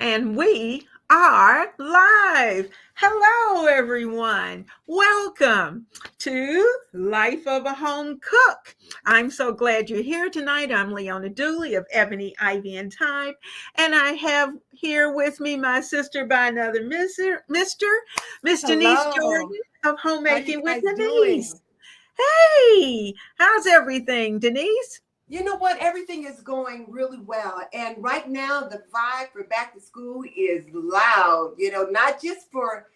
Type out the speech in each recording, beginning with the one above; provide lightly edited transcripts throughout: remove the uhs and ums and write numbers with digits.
And we are live. Hello, everyone. Welcome to Life of a Home Cook. I'm so glad you're here tonight. I'm Leona Dooley of Ebony, Ivy, and Thyme. And I have here with me my sister by another Miss Denise Hello. Jordan of How you Homemaking with guys Denise. doing? Hey, how's everything, Denise? You know what? Everything is going really well. And right now, the vibe for back to school is loud, not just for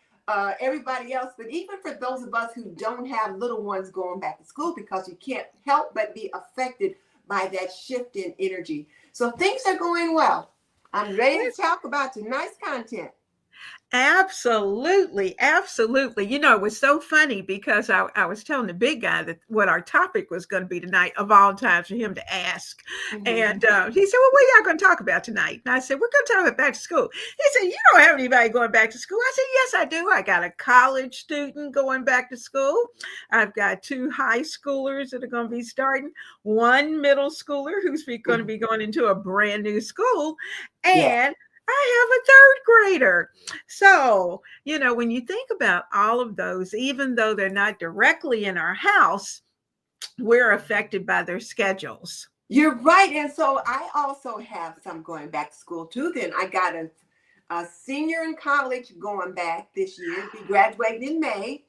everybody else, but even for those of us who don't have little ones going back to school because you can't help but be affected by that shift in energy. So things are going well. I'm ready to talk about tonight's content. Absolutely, absolutely. It was so funny because I was telling the big guy that what our topic was going to be tonight, of all times for him to ask. Mhm. And he said, "Well, what are y'all going to talk about tonight?" And I said, "We're going to talk about back to school." He said, "You don't have anybody going back to school." I said, "Yes, I do. I got a college student going back to school. I've got two high schoolers that are going to be starting, one middle schooler who's going to Mhm. be going into a brand new school, Yeah. and I have a third grader." So, when you think about all of those, even though they're not directly in our house, we're affected by their schedules. You're right. And so I also have some going back to school too. Then I got a senior in college going back this year, be graduating in May,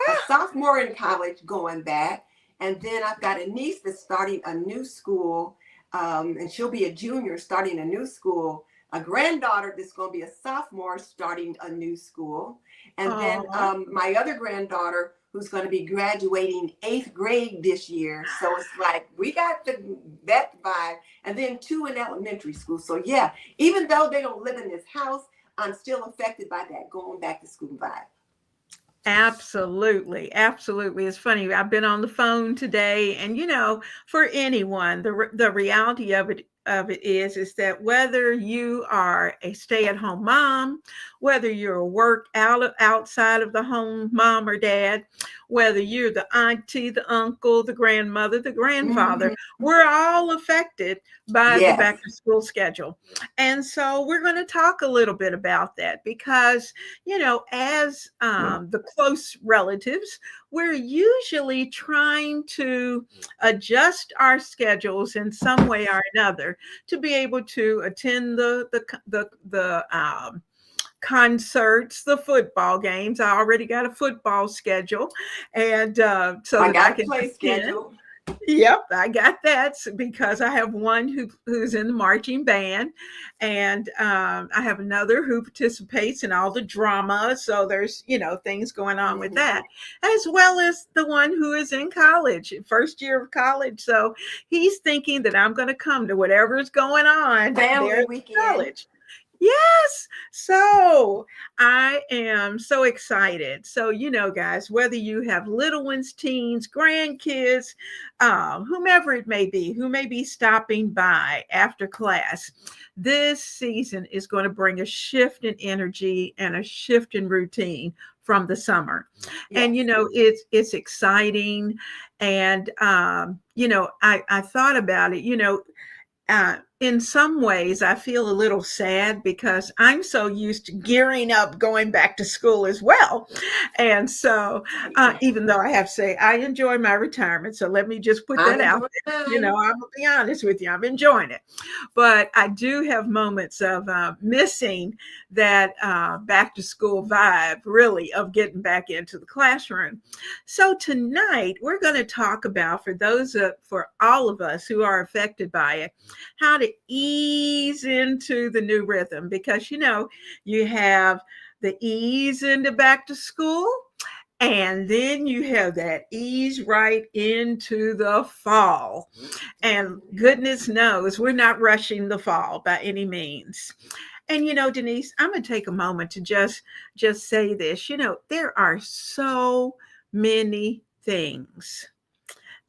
a sophomore in college going back. And then I've got a niece that's starting a new school, and she'll be a junior starting a new school. A granddaughter that's going to be a sophomore starting a new school. And then Oh, my other granddaughter who's going to be graduating eighth grade this year. So it's like we got that vibe. And then two in elementary school. So yeah, even though they don't live in this house, I'm still affected by that going back to school vibe. absolutely. Absolutely. It's funny. I've been on the phone today, and for anyone, the reality of it is that whether you are a stay-at-home mom, whether you're a outside of the home mom or dad, whether you're the auntie, the uncle, the grandmother, the grandfather, Mhm. we're all affected by the Yes. back to school schedule. And so we're going to talk a little bit about that because as the close relatives, we're usually trying to adjust our schedules in some way or another to be able to attend the concerts, the football games. I already got a football schedule, and so I that I got a can play attend. schedule. Yep, I got that because I have one who's in the marching band, and I have another who participates in all the drama. So there's things going on with Mhm. that, as well as the one who is in college, first year of college. So he's thinking that I'm going to come to whatever's going on there Family in weekend. college. Yes. So I am so excited. So, guys, whether you have little ones, teens, grandkids, whomever it may be, who may be stopping by after class, this season is going to bring a shift in energy and a shift in routine from the summer. And Yes. it's exciting. And I thought about it, in some ways, I feel a little sad because I'm so used to gearing up, going back to school as well. And so, even though I have to say, I enjoy my retirement. So let me just put I'm that out enjoying there. mine. I'm going to be honest with you, I'm enjoying it. But I do have moments of missing that back to school vibe, really, of getting back into the classroom. So tonight, we're going to talk about, for all of us who are affected by it, how to ease into the new rhythm because you have the ease into back to school, and then you have that ease right into the fall. And goodness knows we're not rushing the fall by any means. And Denise, I'm going to take a moment to just say this. There are so many things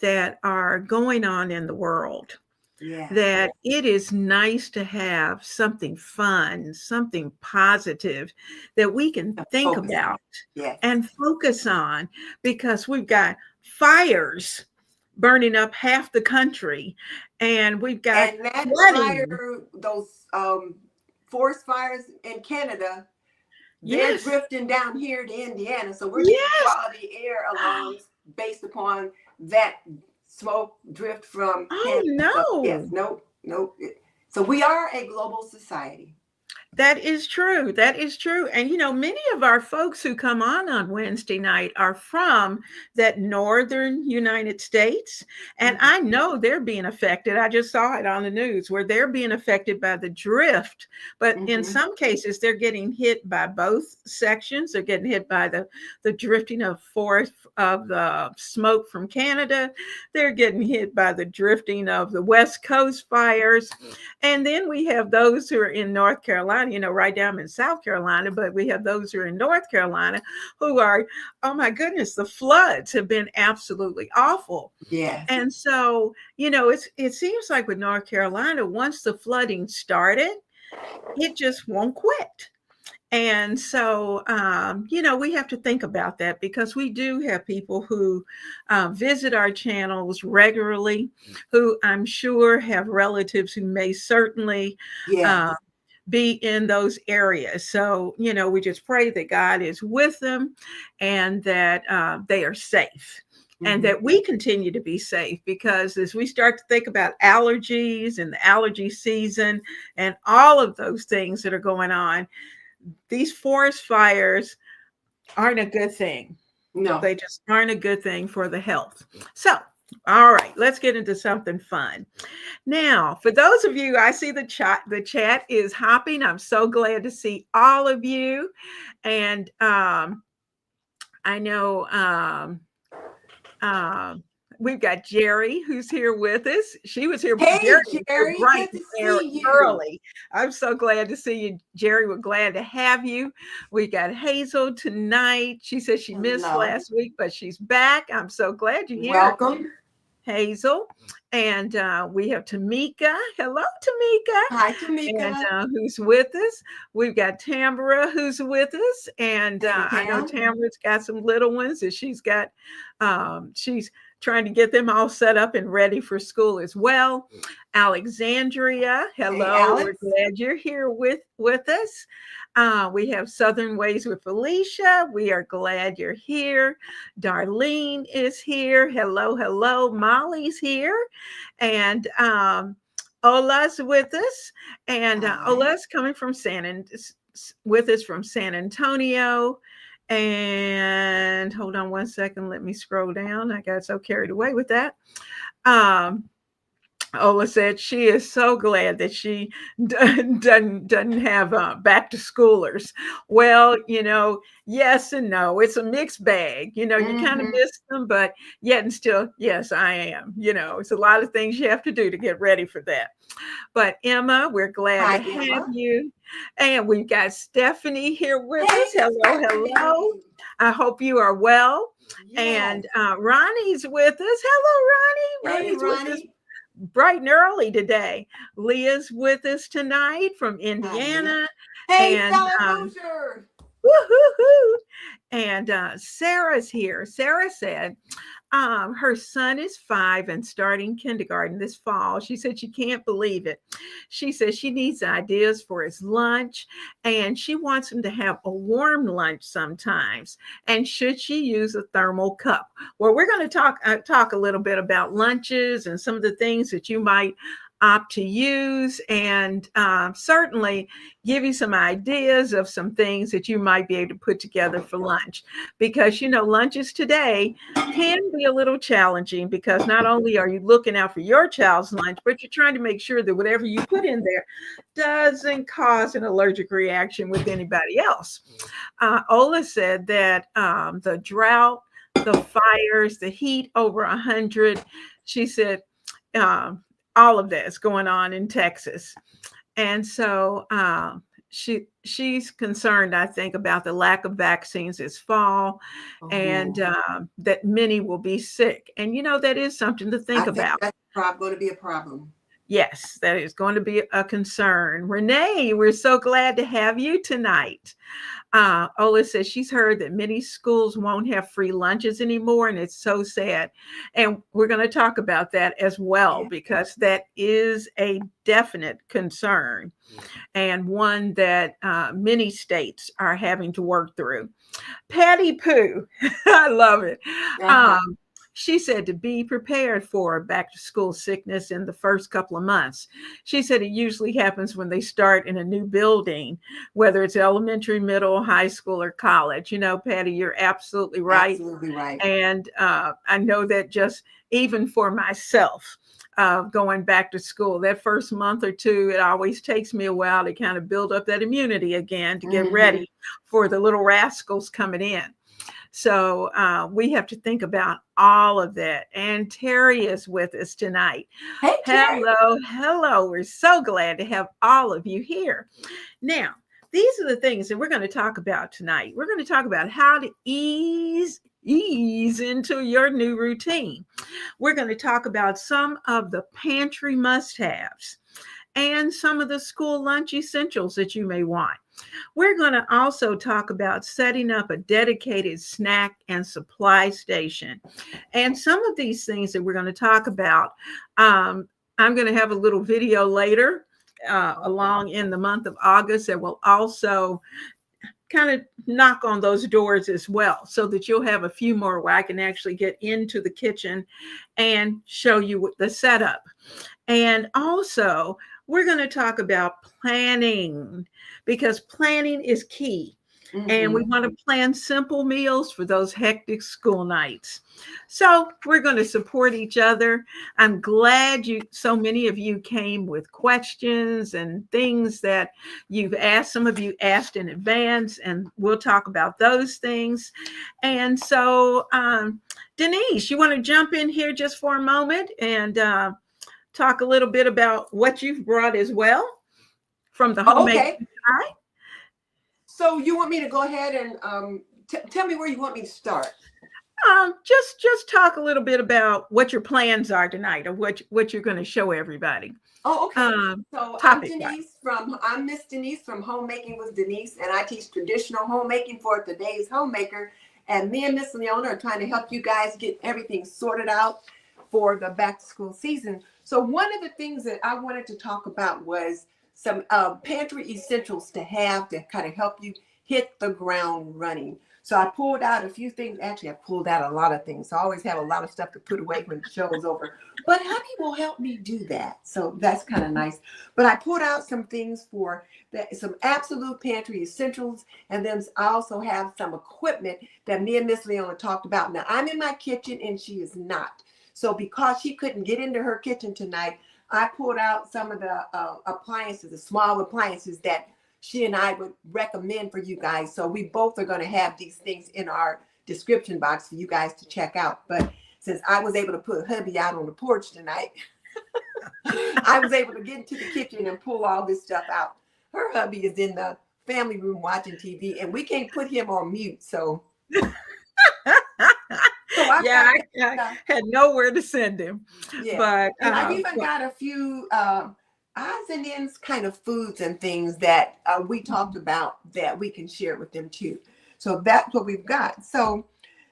that are going on in the world Yes. that it is nice to have something fun, something positive that we can think Focus on. about Yes. and focus on because we've got fires burning up half the country and we've got And that flooding. fire, those forest fires in Canada, they're Yes. drifting down here to Indiana. So we're getting Yes. quality air alarms based upon that smoke drift from Oh Canada. So yes, no. nope, nope. So we are a global society. That is true. That is true. And many of our folks who come on Wednesday night are from that northern United States. And Mhm. I know they're being affected. I just saw it on the news where they're being affected by the drift. But in Mhm. some cases, they're getting hit by both sections. They're getting hit by the drifting of forest of the smoke from Canada. They're getting hit by the drifting of the West Coast fires. And then we have those who are in North Carolina, right down in South Carolina, but we have those who are in North Carolina who are, oh my goodness, the floods have been absolutely awful. Yes. And so, it seems like with North Carolina, once the flooding started, it just won't quit. And so, we have to think about that because we do have people who visit our channels regularly, who I'm sure have relatives who may certainly uh, Yes. be in those areas. So, we just pray that God is with them and that they are safe. And Mhm. that we continue to be safe because as we start to think about allergies and the allergy season and all of those things that are going on, these forest fires aren't a good thing. No. They just aren't a good thing for the health. So, all right, let's get into something fun. Now, for those of you, I see the chat is hopping. I'm so glad to see all of you. And I know um, we've got Jerry who's here with us. She was here. Jerry Hey, was here Jerry, bright good and to see you. early. I'm so glad to see you, Jerry. We're glad to have you. We got Hazel tonight. She said she missed Hello. last week, but she's back. I'm so glad you're here, Welcome. Hazel. And we have Tamika. Hello, Tamika. Hi, And Tamika. who's with us. We've got Tambra who's with us. And Hey, I know Tam. Tambra's got some little ones that she's trying to get them all set up and ready for school as well. Alexandria, Hey, hello. We're Alex. glad you're here with us. We have Southern Ways with Felicia. We are glad you're here. Darlene is here. Hello, hello. Molly's here. And Ola's with us, and Hi. Ola's coming from with us from San Antonio. And hold on one second, let me scroll down. I got so carried away with that. Um, Ola said she is so glad that she doesn't have back to schoolers. Well, yes and no. It's a mixed bag. You kind of Mm-hmm. miss them, but yet and still, yes, I am. It's a lot of things you have to do to get ready for that. But Emma, we're glad Hi, to have Emma. you. And we've got Stephanie here with Hey, us. Hello, Stephanie. hello. I hope you are well. Yes. And Ronnie's with us. Hello, Ronnie. Hey, Ronnie's with us Ronnie. bright and early today. Leah's with us tonight from Hi, Leah. Indiana. Hey, And fellow Hoosier. woo-hoo-hoo. And Sarah's here. Sarah said, her son is 5 and starting kindergarten this fall. She said she can't believe it. She says she needs ideas for his lunch and she wants him to have a warm lunch sometimes. And should she use a thermal cup? Well, we're going to talk a little bit about lunches and some of the things that you might opt to use, and certainly give you some ideas of some things that you might be able to put together for lunch, because lunches today can be a little challenging because not only are you looking out for your child's lunch, but you're trying to make sure that whatever you put in there doesn't cause an allergic reaction with anybody else. Ola said that the drought, the fires, the heat over 100, she said um, all of that is going on in Texas. And so she's concerned, I think, about the lack of vaccines this fall, and Oh, that many will be sick. And that is something to I think think about. that's going to be a problem. Yes, that is going to be a concern. Renee, we're so glad to have you tonight. Ola says she's heard that many schools won't have free lunches anymore, and it's so sad. And we're going to talk about that as well, Yeah. because that is a definite concern and one that many states are having to work through. Patty Pooh, I love it. Uh-huh. Um, she said to be prepared for back to school sickness in the first couple of months. She said it usually happens when they start in a new building, whether it's elementary, middle, high school, or college. You know, Patty, you're absolutely right. Absolutely right. And I know that just even for myself, going back to school, that first month or two, it always takes me a while to kind of build up that immunity again to get Hmm. ready for the little rascals coming in. So we have to think about all of that. And Terry is with us tonight. Hey, Terry. Hello, hello. We're so glad to have all of you here. Now, these are the things that we're going to talk about tonight. We're going to talk about how to ease into your new routine. We're going to talk about some of the pantry must-haves and some of the school lunch essentials that you may want. We're going to also talk about setting up a dedicated snack and supply station. And some of these things that we're going to talk about, I'm going to have a little video later along in the month of August that will also kind of knock on those doors as well, so that you'll have a few more where I can actually get into the kitchen and show you the setup. And also, we're going to talk about planning, because planning is key. And we Hmm. want to plan simple meals for those hectic school nights. So we're going to support each other. I'm glad so many of you came with questions and things that you've asked. Some of you asked in advance, and we'll talk about those things. And so, Denise, you want to jump in here just for a moment and talk a little bit about what you've brought as well from the Oh, homemade okay. pie? So you want me to go ahead and tell me where you want me to start? Just talk a little bit about what your plans are tonight, or what you're going to show everybody. Oh, okay. Um, So Topic wise. I'm Miss Denise from Homemaking with Denise, and I teach traditional homemaking for today's homemaker. And me and Miss Leona are trying to help you guys get everything sorted out for the back to school season. So one of the things that I wanted to talk about was some pantry essentials to have to kind of help you hit the ground running. So I pulled out a few things. Actually, I pulled out a lot of things. So I always have a lot of stuff to put away when the show is over. But hubby will help me do that. So that's kind of nice. But I pulled out some things for some absolute pantry essentials. And then I also have some equipment that me and Miss Leona talked about. Now, I'm in my kitchen and she is not. So because she couldn't get into her kitchen tonight, I pulled out some of the appliances, the small appliances that she and I would recommend for you guys. So we both are going to have these things in our description box for you guys to check out. But since I was able to put hubby out on the porch tonight, I was able to get into the kitchen and pull all this stuff out. Her hubby is in the family room watching TV, and we can't put him on mute. So I've Yeah, got that I stuff. had nowhere to send him, Yeah. but And I've even got a few odds and ends kind of foods and things that we talked about that we can share with them too. So that's what we've got. So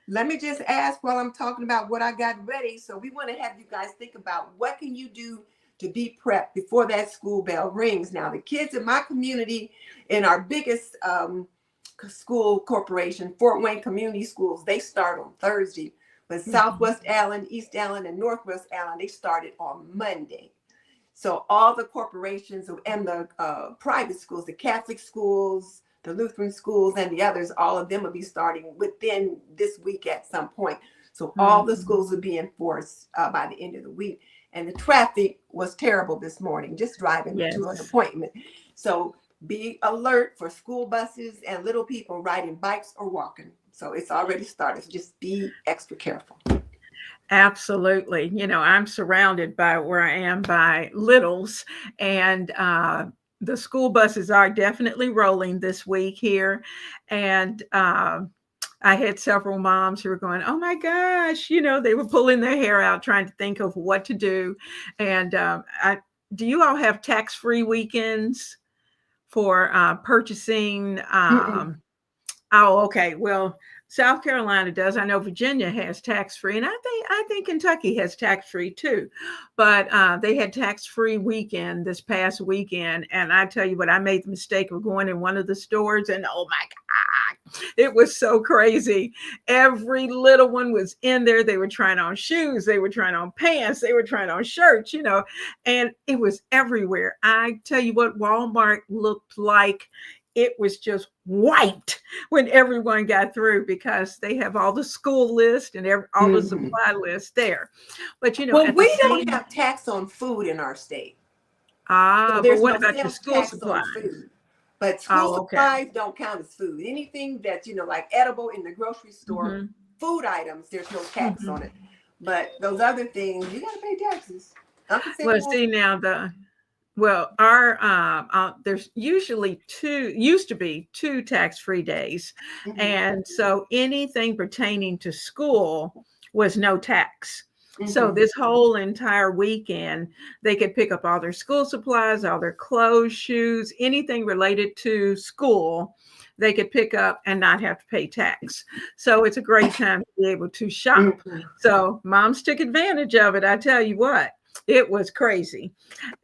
let me just ask while I'm talking about what I got ready. So we want to have you guys think about what can you do to be prepped before that school bell rings. Now, the kids in my community, in our biggest school corporation, Fort Wayne Community Schools, they start on Thursday. But Southwest Allen, East Allen, and Northwest Allen, they started on Monday. So all the corporations and the private schools, the Catholic schools, the Lutheran schools, and the others, all of them will be starting within this week at some point. So all the schools will be in force by the end of the week. And the traffic was terrible this morning, just driving to an yes. appointment. So be alert for school buses and little people riding bikes or walking. So it's already started. So just be extra careful. Absolutely. You know, I'm surrounded by where I am by littles, and the school buses are definitely rolling this week here. And I had several moms who were going, "Oh my gosh," you know, they were pulling their hair out trying to think of what to do. And do you all have tax-free weekends for purchasing? Mm-mm. Oh, okay. Well, South Carolina does. I know Virginia has tax free, and I think Kentucky has tax free too. But they had tax free weekend this past weekend, and I tell you what, I made the mistake of going in one of the stores, and oh my God, it was so crazy. Every little one was in there. They were trying on shoes, they were trying on pants, they were trying on shirts, and it was everywhere. I tell you what, Walmart looked like it was just wiped when everyone got through because they have all the school list and all the Mm-hmm. supply lists there. But Well, at the we don't same have tax on food in our state. So but there's what no about your sales school tax supplies? on food. But school Oh, okay. supplies don't count as food. Anything that's, like edible in the grocery store, Hmm. food items, there's no tax Hmm. on it. But those other things, you got to pay taxes. Uncle Sam Well, wants. see now our there's usually two used to be two tax-free days, Mm-hmm. and so anything pertaining to school was no tax. So Mm-hmm. this whole entire weekend, they could pick up all their school supplies, all their clothes, shoes, anything related to school, they could pick up and not have to pay tax. So it's a great time to be able to shop. Mm-hmm. So moms took advantage of it. I tell you what, it was crazy.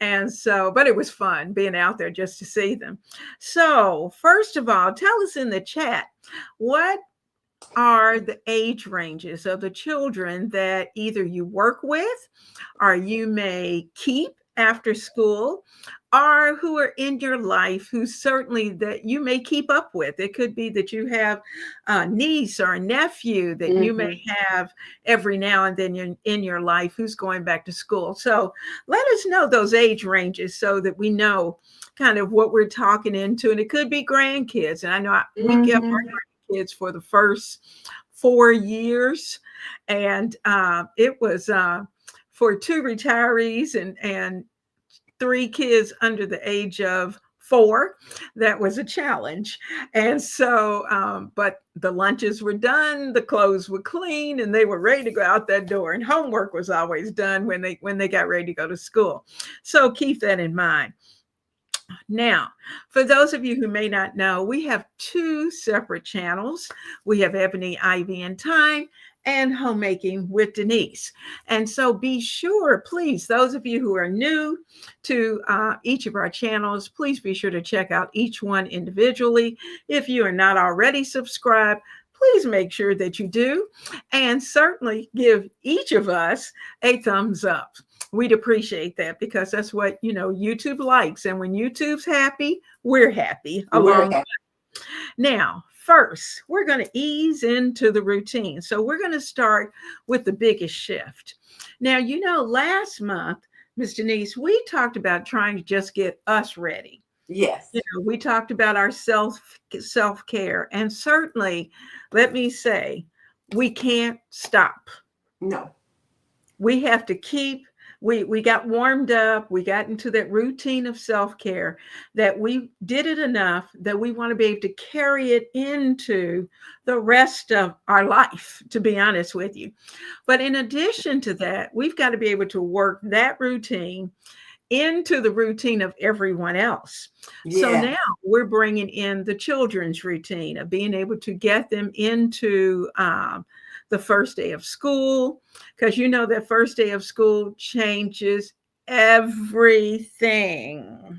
And so, but it was fun being out there just to see them. So, first of all, tell us in the chat, what are the age ranges of the children that either you work with or you may keep after school, or who are in your life who certainly that you may keep up with? It could be that you have a niece or a nephew that you may Mm-hmm. have every now and then in your life who's going back to school. So let us know those age ranges so that we know kind of what we're talking into. And it could be grandkids. And I know we kept Mm-hmm. kids for the first 4 years, and it was for two retirees and three kids under the age of 4. That was a challenge. And so but the lunches were done, the clothes were clean, and they were ready to go out that door, and homework was always done when they got ready to go to school. So keep that in mind. Now, for those of you who may not know, we have two separate channels. We have Ebony, Ivy, and Time, and Homemaking with Denise. And so be sure, please, those of you who are new to each of our channels, please be sure to check out each one individually. If you are not already subscribed, please make sure that you do. And certainly give each of us a thumbs up. We'd appreciate that because that's what YouTube likes, and when YouTube's happy, we're happy We're along. happy. Now, first, we're going to ease into the routine. So we're going to start with the biggest shift. Now, last month, Miss Denise, we talked about trying to just get us ready. Yes. We talked about our self-care, and certainly, let me say, we can't stop. No. We have to keep we got warmed up, we got into that routine of self-care, that we did it enough that we want to be able to carry it into the rest of our life, to be honest with you. But in addition to that, we've got to be able to work that routine into the routine of everyone else. So Yeah. now we're bringing in the children's routine of being able to get them into the first day of school, because that first day of school changes everything,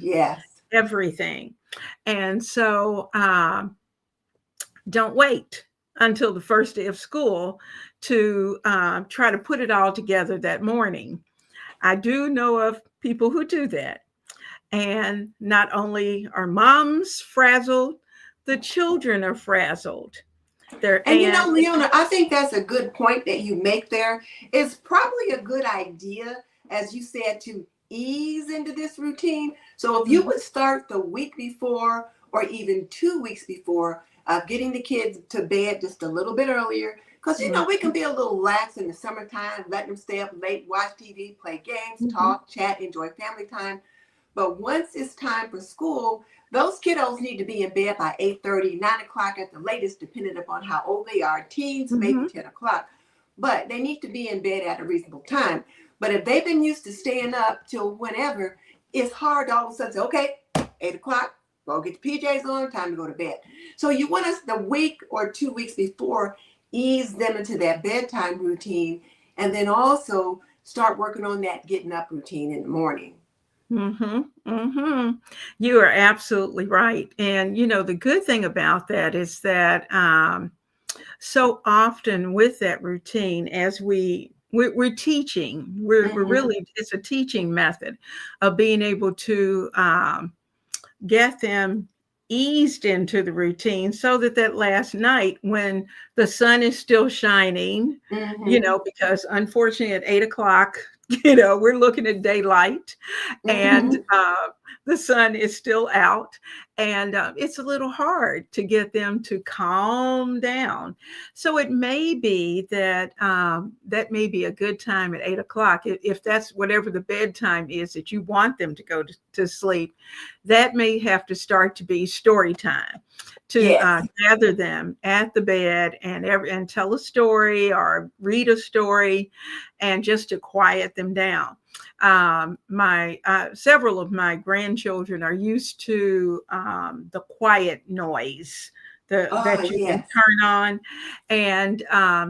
Yes. everything. And so don't wait until the first day of school to try to put it all together that morning. I do know of people who do that. And not only are moms frazzled, the children are frazzled. And Leona, I think that's a good point that you make there. It's probably a good idea, as you said, to ease into this routine. So if you would start the week before or even 2 weeks before, getting the kids to bed just a little bit earlier, because we can be a little lax in the summertime, letting them stay up late, watch TV, play games, talk, chat, enjoy family time. But once it's time for school, those kiddos need to be in bed by 8:30, 9 o'clock at the latest, depending upon how old they are. Teens, maybe 10 o'clock. But they need to be in bed at a reasonable time. But if they've been used to staying up till whenever, it's hard to all of a sudden say, okay, 8 o'clock, go get the PJs on, time to go to bed. So you want us the week or 2 weeks before, ease them into that bedtime routine, and then also start working on that getting up routine in the morning. Mm-hmm. Mm-hmm. You are absolutely right. And the good thing about that is that so often with that routine, as we're teaching, we're Mm-hmm. really, it's a teaching method of being able to get them eased into the routine so that last night when the sun is still shining, Mm-hmm. because unfortunately at 8 o'clock, we're looking at daylight, and Mm-hmm. the sun is still out, and it's a little hard to get them to calm down. So it may be that that may be a good time at 8 o'clock, if that's whatever the bedtime is that you want them to go to sleep. That may have to start to be story time, to Yes. gather them at the bed and tell a story or read a story, and just to quiet them down. My Several of my grandchildren are used to the quiet noise Oh, that you can yes. turn on, and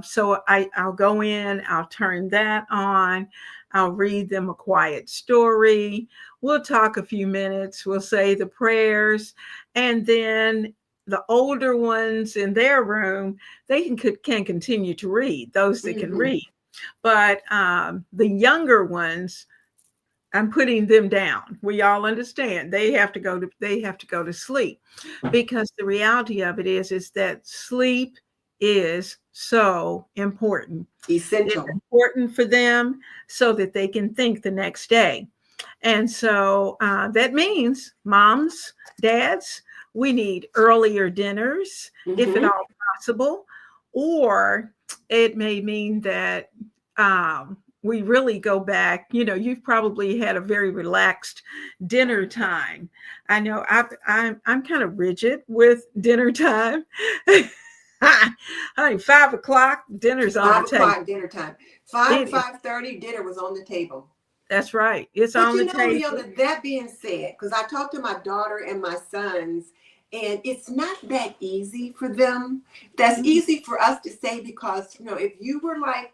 so I'll go in, I'll turn that on, I'll read them a quiet story. We'll talk a few minutes, we'll say the prayers, and then the older ones in their room, they can continue to read, those that can Mm-hmm. read. But the younger ones, I'm putting them down. We all understand they have to go to sleep, because the reality of it is that sleep is so important. It's Essential. important for them so that they can think the next day. And so that means moms, dads, we need earlier dinners, if at Mm-hmm. all possible. Or it may mean that we really go back. You've probably had a very relaxed dinner time. I know I'm kind of rigid with dinner time. Honey, 5 o'clock, dinner's on the Five table. o'clock dinner time. Five It is. 5:30 dinner was on the table. That's right. It's But on you the know, table. Leona, that being said, because I talked to my daughter and my sons, and it's not that easy for them. That's Mhm, easy for us to say because, if you were like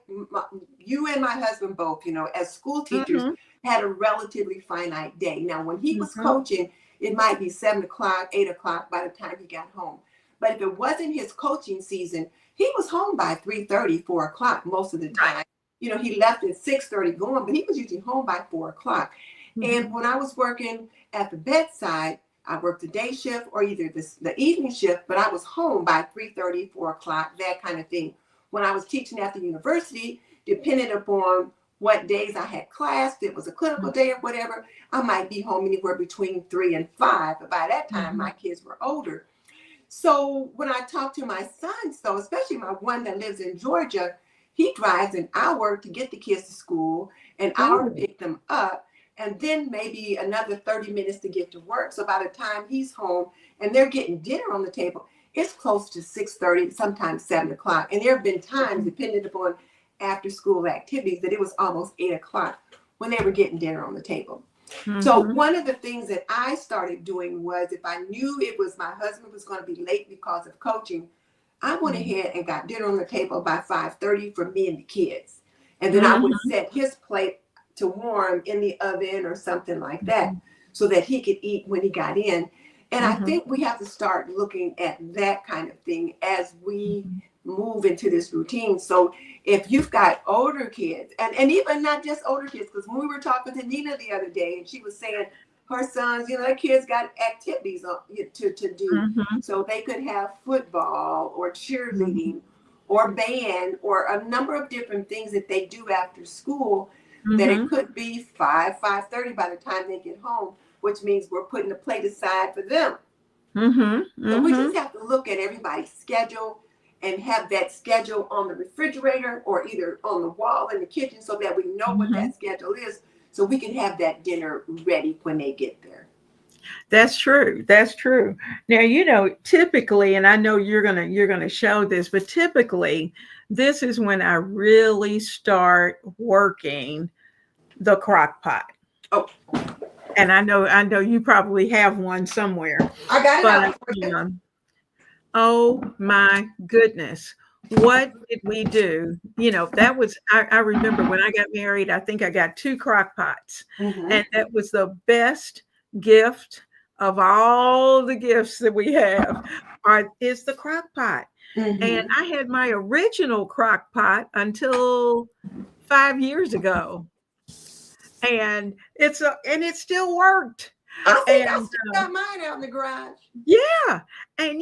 you and my husband both, as school teachers, mhm, had a relatively finite day. Now, when he was mhm. coaching, it might be 7 o'clock, 8 o'clock by the time he got home. But if it wasn't his coaching season, he was home by 3:30, 4 o'clock most of the Right. time. He left at 6:30 going, but he was usually home by 4 o'clock. Mhm, And when I was working at the bedside, I worked the day shift or either the evening shift, but I was home by 3:30, 4 o'clock, that kind of thing. When I was teaching at the university, depending upon what days I had class, if it was a clinical day or whatever, I might be home anywhere between 3 and 5. But by that time, mhm. my kids were older. So when I talk to my sons, though, especially my one that lives in Georgia, he drives an hour to get the kids to school, an hour to Ooh. pick them up, and then maybe another 30 minutes to get to work. So by the time he's home and they're getting dinner on the table, it's close to 6:30, sometimes 7 o'clock. And there have been times, depending upon after school activities, that it was almost 8 o'clock when they were getting dinner on the table. So Mhm, one of the things that I started doing was if I knew it was my husband was going to be late because of coaching, I went mhm, ahead and got dinner on the table by 5:30 for me and the kids. And then I would mhm, set his plate to warm in the oven or something like that mhm, so that he could eat when he got in. And I mhm, think we have to start looking at that kind of thing as we mhm, move into this routine. So if you've got older kids, and even not just older kids, because when we were talking to Nina the other day, and she was saying her sons, their kids got activities to do. mhm, So they could have football or mhm, cheerleading or band or a number of different things that they do after school that it mhm, could be 5:30 by the time they get home, which means we're putting a plate aside for them. mhm, So we mhm, just have to look at everybody's schedule and have that schedule on the refrigerator or either on the wall in the kitchen so that we know what mhm. that schedule is so we can have that dinner ready when they get there. That's true. That's true. Now, typically, and I know you're gonna show this, but typically, this is when I really start working the crock pot. Oh, And I know you probably have one somewhere, I got it but out for you. um, oh my goodness. What did we do? That was, I remember when I got married, I think I got two crock pots. Mm-hmm. And that was the best gift of all the gifts that we have is the crock pot. And Mm-hmm. I had my original crock pot until 5 years ago. And it still worked. I think I And still got mine out in the garage. yeah, and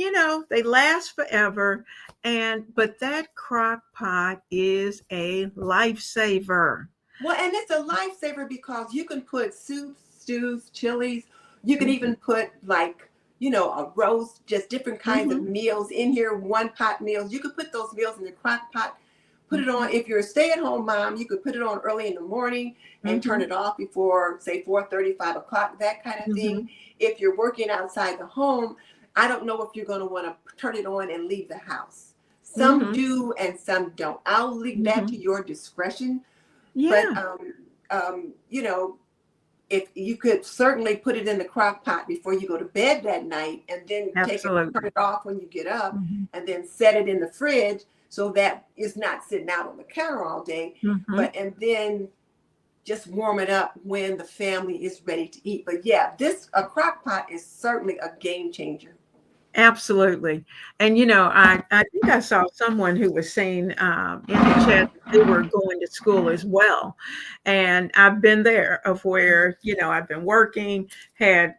they last forever. But that crock pot is a lifesaver. Well, and it's a lifesaver because you can put soups, stews, chilies. You can Mhm, even put like, a roast, just different kinds of mhm, meals in here, one pot meals. You could put those meals in the crock pot, put it on. mhm, If you're a stay-at-home mom, you could put it on early in the morning and turn mhm, it off before, say, 4:30, 5 o'clock, that kind of thing. mhm, If you're working outside the home, I don't know if you're going to want to turn it on and leave the house. Some mhm, do and some don't. I'll leave that to mhm. your discretion. But Yeah, um, you know, if you could certainly put it in the crock pot before you go to bed that night, and then turn absolutely. it off when you get up, Mhm, and then set it in the fridge so that it's not sitting out on the counter all day. mhm. And then just warm it up when the family is ready to eat. But yeah, this a crock pot is certainly a game changer. Absolutely. And I think I saw someone who was saying in the chat that they were going to school as well. And I've been there of where, I've been working, had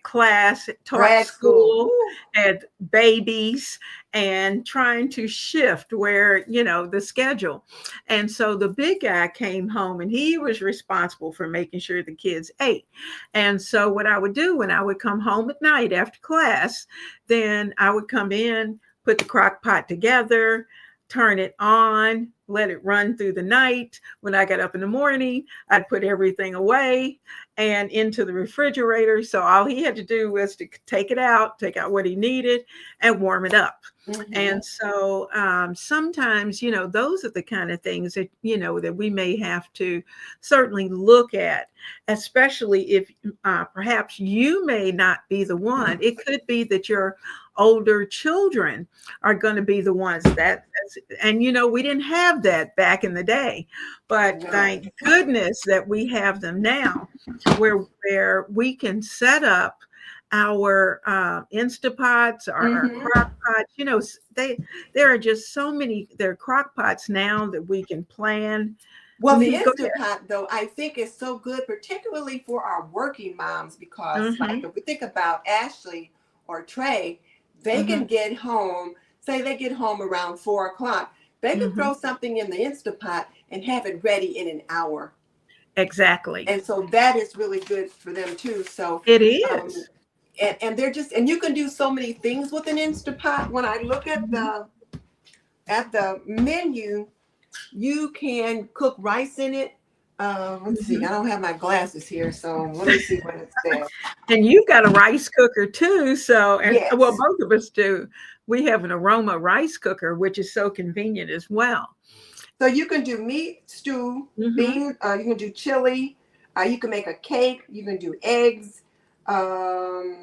class, taught Grad school. school, Woo. had babies, and trying to shift where, the schedule. And so the big guy came home and he was responsible for making sure the kids ate. And so what I would do when I would come home at night after class, then I would come in, put the crock pot together, turn it on, let it run through the night. When I got up in the morning, I'd put everything away and into the refrigerator. So all he had to do was to take out what he needed, and warm it up. Mm-hmm. And so sometimes, those are the kind of things that, that we may have to certainly look at, especially if perhaps you may not be the one. It could be that your older children are going to be the ones and we didn't have that back in the day, but No. thank goodness that we have them now, where we can set up our Instapots, our Mm-hmm. crock pots. There are just so many. There are crock pots now that we can plan. Well, the Go Instapot, though, I think is so good, particularly for our working moms, because, ahead. like, if we think about Ashley or Trey, they Hmm. can get home, say they get home around 4 o'clock, they can Hmm. throw something in the Instapot and have it ready in an hour. Exactly. And so that is really good for them, too. So, It um, is. and they're just, and you can do so many things with an Instapot. When I look Mhm. at the menu, you can cook rice in it. Let's see. I Mhm. don't have my glasses here, so let me see what it says. And you've got a rice cooker too. So, and well, Yes. both of us do. We have an aroma rice cooker, which is so convenient as well. So you can do meat stew, Hmm. bean. You can do chili. You can make a cake. You can do eggs.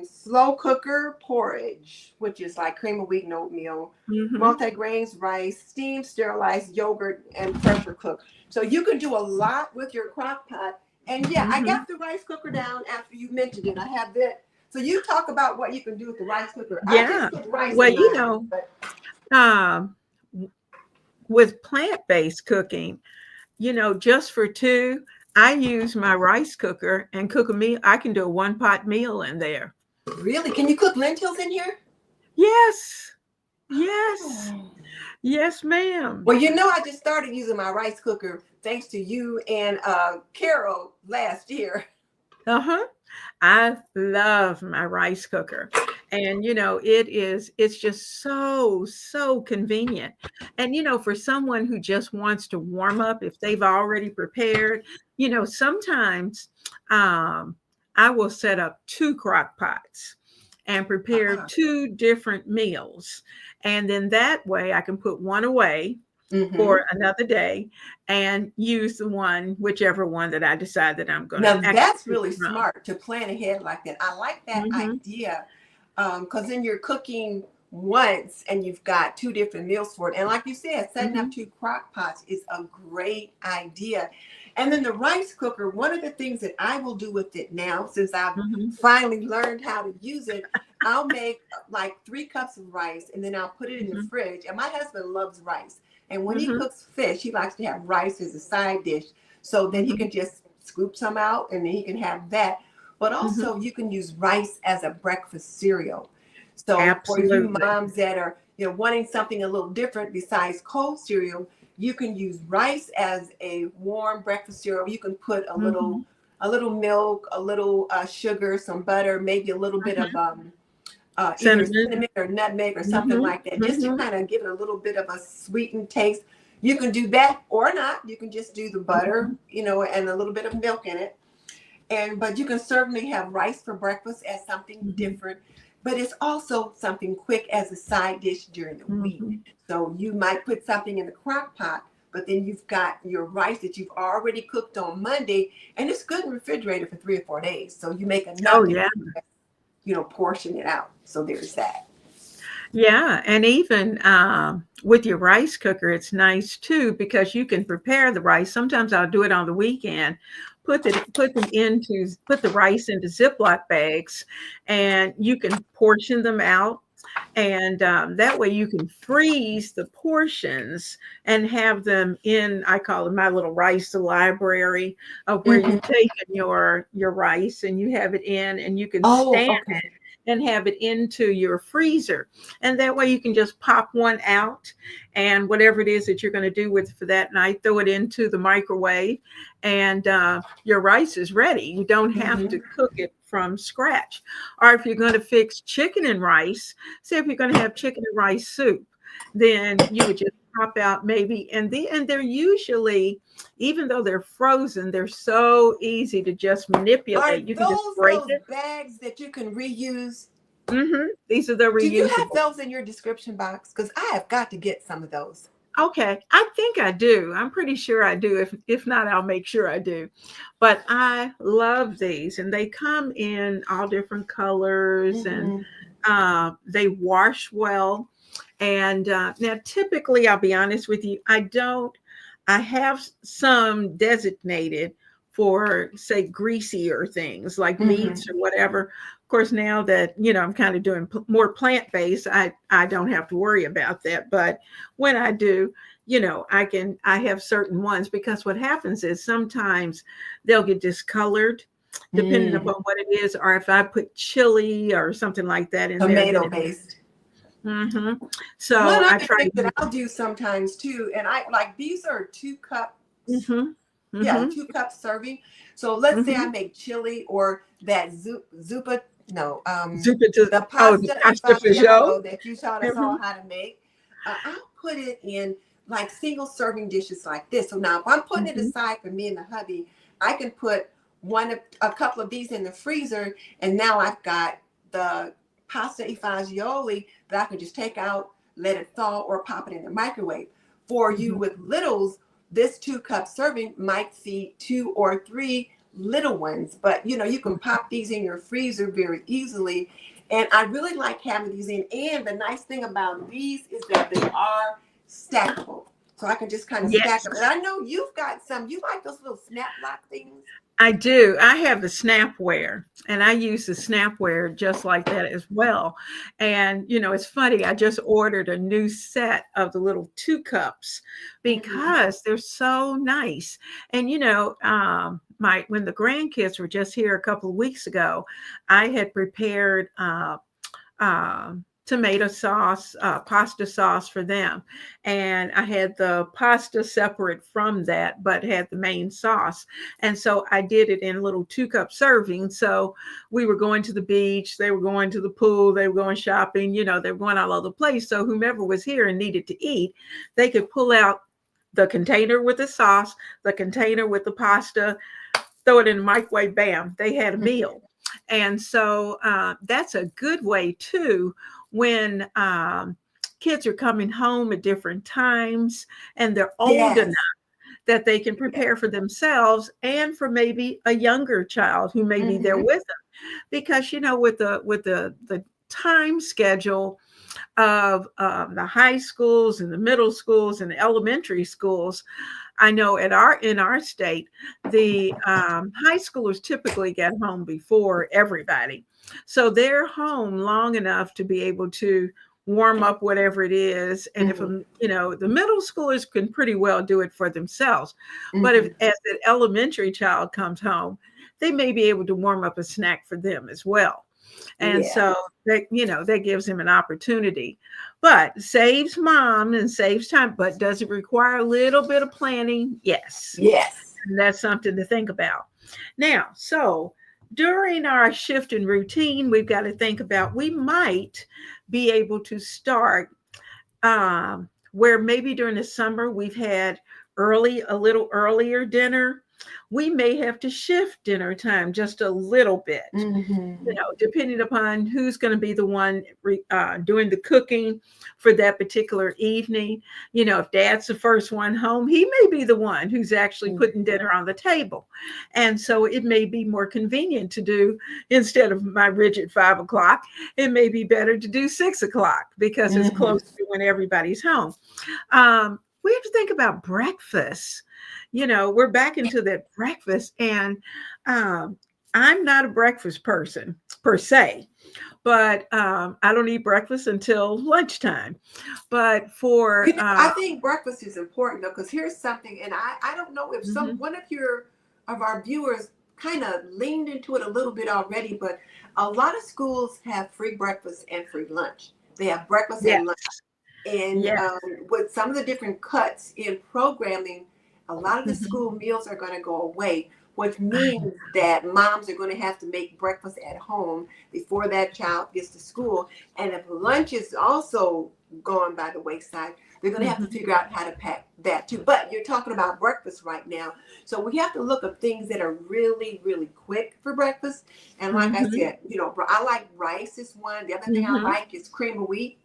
Slow cooker porridge, which is like cream of wheat and oatmeal. Hmm. Multigrains, rice, steamed, sterilized yogurt, and pressure cook. So you can do a lot with your crock pot. And yeah, I Hmm. got the rice cooker down after you mentioned it. I have that. So you talk about what you can do with the rice cooker. I Yeah. just put rice Well, in mine, but um, with plant-based cooking, just for two, I use my rice cooker and cook a meal. I can do a one-pot meal in there. really, can you cook lentils in here? Yes. Yes. Oh. Yes, ma'am. Well, I just started using my rice cooker thanks to you and Carol last year. Uh-huh. I love my rice cooker. And it's just so convenient. And for someone who just wants to warm up if they've already prepared, sometimes um I will set up two crock pots and prepare Uh-huh. two different meals. And then that way I can put one away Mm-hmm. for another day and use the one, whichever one that I decide that I'm going to Now actually that's cook really from. smart to plan ahead like that. I like that Hmm. idea because then you're cooking once and you've got two different meals for it. And like you said, setting up Hmm. two crock pots is a great idea. And then the rice cooker, one of the things that I will do with it now, since I've Hmm. finally learned how to use it, I'll make like 3 cups of rice and then I'll put it in the Hmm. fridge. And my husband loves rice. And when he Hmm. cooks fish, he likes to have rice as a side dish. So then he Hmm. can just scoop some out and then he can have that. But Hmm. also you can use rice as a breakfast cereal. So for you Absolutely. moms that are, wanting something a little different besides cold cereal, you can use rice as a warm breakfast cereal. You can put Hmm. a little milk, a little sugar, some butter, maybe a little bit of Hmm. either Cinnamon. cinnamon or nutmeg or something Hmm. like that, just to Hmm. kind of give it a little bit of a sweetened taste. You can do that or not. You can just do the butter, and a little bit of milk in it. But you can certainly have rice for breakfast as something Hmm. different. But it's also something quick as a side dish during the week. Hmm. So you might put something in the crock pot, but then you've got your rice that you've already cooked on Monday, and it's good in the refrigerator for 3 or 4 days. So you make Oh enough that yeah. you can, portion it out. So there's that. Yeah, and even with your rice cooker, it's nice too because you can prepare the rice. Sometimes I'll do it on the weekend. Put the rice into Ziploc bags, and you can portion them out, and that way you can freeze the portions and have them in. I call it my little rice library of where Hmm. you've taken your rice and you have it in, and you can Oh, stand okay. and have it into your freezer. And that way you can just pop one out and whatever it is that you're going to do with it for that night, throw it into the microwave and your rice is ready. You don't have Hmm. to cook it from scratch. Or if you're going to fix chicken and rice, say if you're going to have chicken and rice soup, then you would just pop out maybe and they're usually, even though they're frozen, they're so easy to just Are manipulate. You can just those break those it. bags that you can reuse? These are the Do you have reusable. those in your description box? Because I have got to get some of those. Okay, I think I do. I'm pretty sure I do. If not, I'll make sure I do. But I love these, and they come in all different colors, and Hmm. they wash well. And now, typically, I'll be honest with you, I don't. I have some designated for, say, greasier things like Hmm. meats or whatever. Of course, now that I'm kind of doing more plant based, I don't have to worry about that. But when I do, I have certain ones because what happens is sometimes they'll get discolored depending Mm. upon what it is, or if I put chili or something like that in there, then Tomato it. based. Hmm. One So I other try thing to that use. I'll do sometimes too, and I like these are 2 cups. Hmm. Yeah, Hmm. 2 cup serving. So let's say I Hmm. make chili or that zupa, no, Zupa to, the oh, the pasta e pasta fagioli. fagiolo that you taught us Hmm. all how to make. I'll put it in like single serving dishes like this. So now if I'm putting it Hmm. aside for me and the hubby, I can put a couple of these in the freezer, and now I've got the pasta e fagioli that I can just take out, let it thaw, or pop it in the microwave. For you Hmm. with littles, this 2 cup serving might feed 2 or 3 little ones, but you can pop these in your freezer very easily. And I really like having these in. And the nice thing about these is that they are stackable. So I can just kind of stack them. And Yes. I know you've got some, you like those little snap lock things. I do. I have the snapware and I use the snapware just like that as well. And, it's funny. I just ordered a new set of the little 2 cups Mm-hmm. because they're so nice. And, when the grandkids were just here a couple of weeks ago, I had prepared tomato sauce, pasta sauce for them. And I had the pasta separate from that, but had the main sauce. And so I did it in little 2 cup servings. So we were going to the beach, they were going to the pool, they were going shopping, they were going all over the place. So whomever was here and needed to eat, they could pull out the container with the sauce, the container with the pasta, throw it in the microwave, bam, they had a meal. And so that's a good way too when kids are coming home at different times and they're old enough Yes. that they can Yes. prepare for themselves and for maybe a younger child who may be there Mm-hmm. with them. Because with the time schedule of the high schools and the middle schools and the elementary schools, I know in our state, the high schoolers typically get home before everybody, so they're home long enough to be able to warm up whatever it is. And if Mm-hmm. the middle schoolers can pretty well do it for themselves, but if Mm-hmm. as an elementary child comes home, they may be able to warm up a snack for them as well. And Yeah. so that gives him an opportunity, but saves mom and saves time. But does it require a little bit of planning? Yes. Yes. And that's something to think about. Now, so during our shift in routine, we've got to think about, we might be able to start where maybe during the summer we've had a little earlier dinner. We may have to shift dinner time just a little bit, Mm-hmm. depending upon who's going to be the one doing the cooking for that particular evening. If dad's the first one home, he may be the one who's actually putting dinner on the table. And so it may be more convenient to do, instead of my rigid 5 o'clock, it may be better to do 6 o'clock because it's Mm-hmm. close to when everybody's home. We have to think about breakfast. We're back into that breakfast, and um, I'm not a breakfast person per se, but I don't eat breakfast until lunchtime. But for I think breakfast is important though, because here's something, and I don't know if mhm, one of our viewers kind of leaned into it a little bit already, but a lot of schools have free breakfast and free lunch. They have breakfast yes, and lunch. And yes, with some of the different cuts in programming, a lot of the mhm, school meals are going to go away, which means that moms are going to have to make breakfast at home before that child gets to school. And if lunch is also going by the wayside, they're going to have to mhm, figure out how to pack that too. But you're talking about breakfast right now. So we have to look at things that are really, really quick for breakfast. And like I mhm, said, I like rice is one. The other thing I mhm, like is cream of wheat,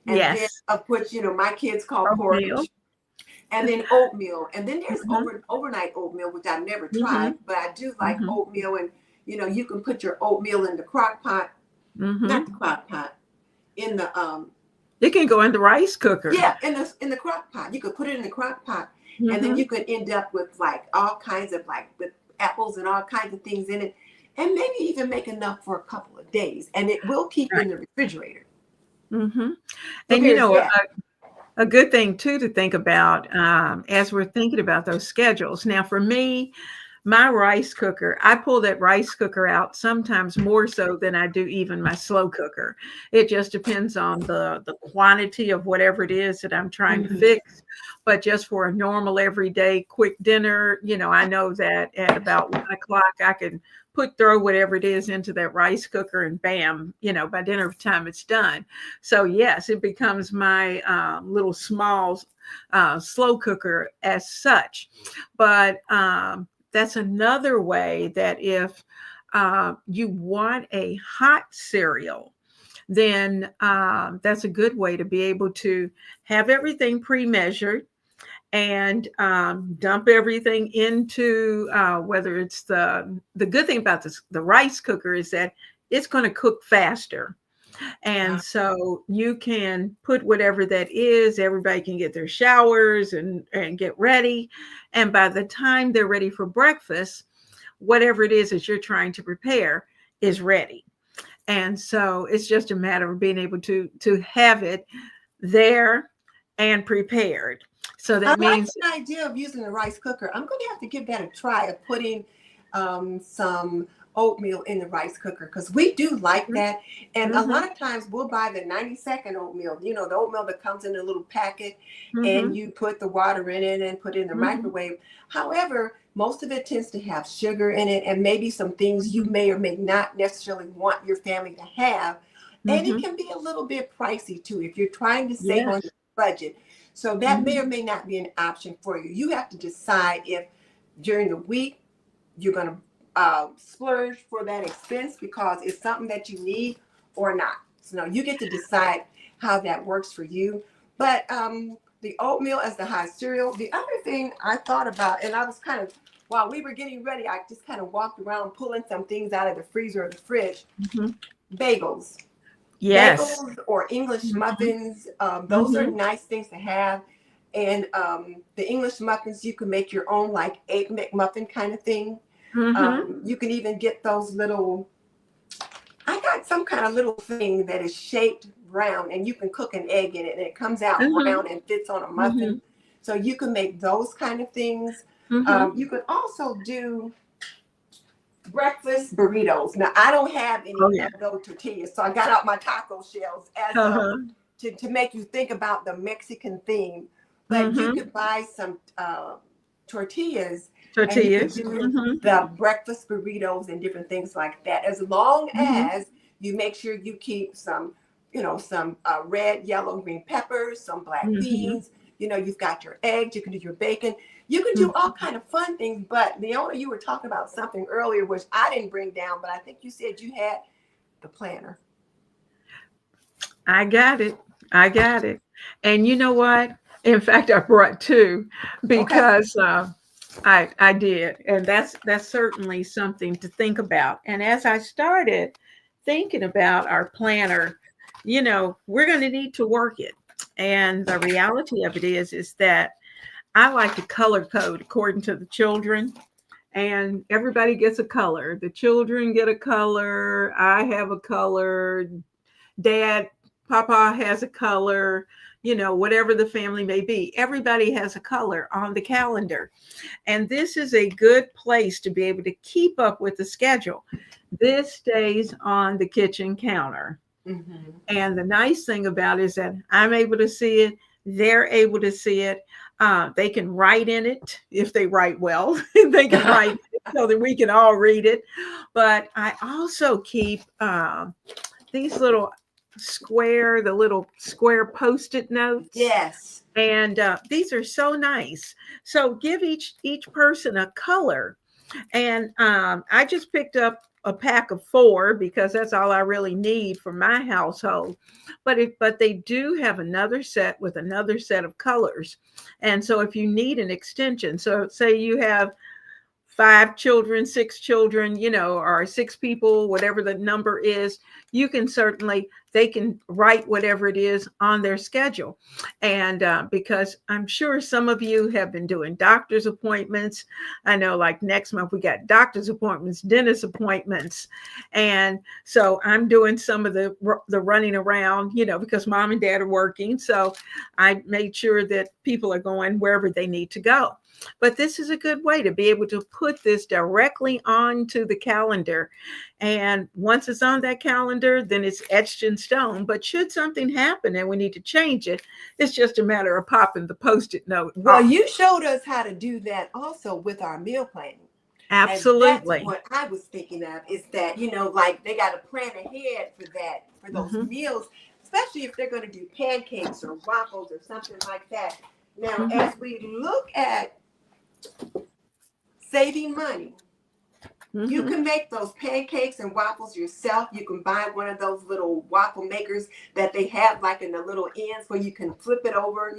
and then yes, of which my kids call oatmeal, porridge, and then oatmeal, and then there's mhm, overnight oatmeal, which I've never tried, mhm, but I do like mhm, oatmeal. And you can put your oatmeal in the crock pot, not mhm. the crock pot, in the It can go in the rice cooker. yeah, in the crock pot. You could put it in the crock pot, and then Mhm. you could end up with like all kinds of like with apples and all kinds of things in it, and maybe even make enough for a couple of days, and it will keep Right. in the refrigerator. Mhm. So And there's that. a good thing too to think about, as we're thinking about those schedules. Now, for me, my rice cooker, I pull that rice cooker out sometimes more so than I do even my slow cooker. It just depends on the quantity of whatever it is that I'm trying to Hmm. fix. But just for a normal everyday quick dinner, I know that at about 1 o'clock I can throw whatever it is into that rice cooker, and bam, by dinner time it's done. So yes, it becomes my little small slow cooker as such. But that's another way that if you want a hot cereal, then that's a good way to be able to have everything pre-measured and dump everything into whether it's the good thing about the rice cooker is that it's going to cook faster, and so you can put whatever that is, everybody can get their showers and get ready. And by the time they're ready for breakfast, whatever it is that you're trying to prepare is ready. And so it's just a matter of being able to have it there and prepared. So I that like means the idea of using a rice cooker. I'm going to have to give that a try of putting some oatmeal in the rice cooker because we do like mhm, that. And a lot mhm, of times we'll buy the 90-second oatmeal, the oatmeal that comes in a little packet, and mhm, you put the water in it and put it in the mhm, microwave. However, most of it tends to have sugar in it and maybe some things you mhm, may or may not necessarily want your family to have. And it mhm. can be a little bit pricey too if you're trying to save on Yes. your budget. So that may Mhm, or may not be an option for you. You have to decide if during the week you're going to splurge for that expense because it's something that you need or not. So now you get to decide how that works for you. But the oatmeal as the high cereal. The other thing I thought about, and I was kind of, while we were getting ready, I just kind of walked around pulling some things out of the freezer or the fridge. Mhm. Bagels. Yes. Bagels or English Mhm. muffins, those are Mhm. nice things to have. And the English muffins, you can make your own like egg McMuffin kind of thing. Mhm. You can even get those little, I got some kind of little thing that is shaped round and you can cook an egg in it and it comes out Mhm. round and fits on a muffin. Mhm. So you can make those kind of things. Mhm. You could also do breakfast burritos. Now I don't have Oh any yeah. of those tortillas, so I got out my taco shells as Uh-huh. to make you think about the Mexican theme. But you Mhm. could buy some tortillas and you could Tortillas. do Mhm. the breakfast burritos and different things like that. As long Mhm. as you make sure you keep some, some red, yellow, green peppers, some black Mhm. beans. You've got your eggs. You can do your bacon. You can do all Mhm. kind of fun things. But Leona, you were talking about something earlier, which I didn't bring down, but I think you said you had the planner. I got it. I got it. And you know what? In fact, I brought two Okay. because I did, and that's certainly something to think about. And as I started thinking about our planner, we're going to need to work it. And the reality of it is that I like to color code according to the children, and everybody gets a color. The children get a color. I have a color. Dad, Papa has a color, whatever the family may be. Everybody has a color on the calendar. And this is a good place to be able to keep up with the schedule. This stays on the kitchen counter. Mm-hmm. And the nice thing about it is that I'm able to see it, they're able to see it. They can write in it if they write well. They can write it so that we can all read it. But I also keep these the little square post-it notes, Yes. and these are so nice. So give each person a color, and I just picked up a pack of four because that's all I really need for my household. But they do have another set with another set of colors, and so if you need an extension, so say you have five children, six children, or six people, whatever the number is, they can write whatever it is on their schedule. And because I'm sure some of you have been doing doctor's appointments. I know, like next month, we got doctor's appointments, dentist appointments. And so I'm doing some of the running around, because mom and dad are working. So I made sure that people are going wherever they need to go. But this is a good way to be able to put this directly onto the calendar. And once it's on that calendar, then it's etched in stone. But should something happen and we need to change it, it's just a matter of popping the post-it note Well, off. you showed us how to do that also with our meal planning. And that's Absolutely. what I was thinking of is that, like they got to plan ahead for that, for those Hmm. meals, especially if they're going to do pancakes or waffles or something like that. Now, Hmm. as we look at saving money, you Hmm. can make those pancakes and waffles yourself. You can buy one of those little waffle makers that they have like in the little ends where you can flip it over.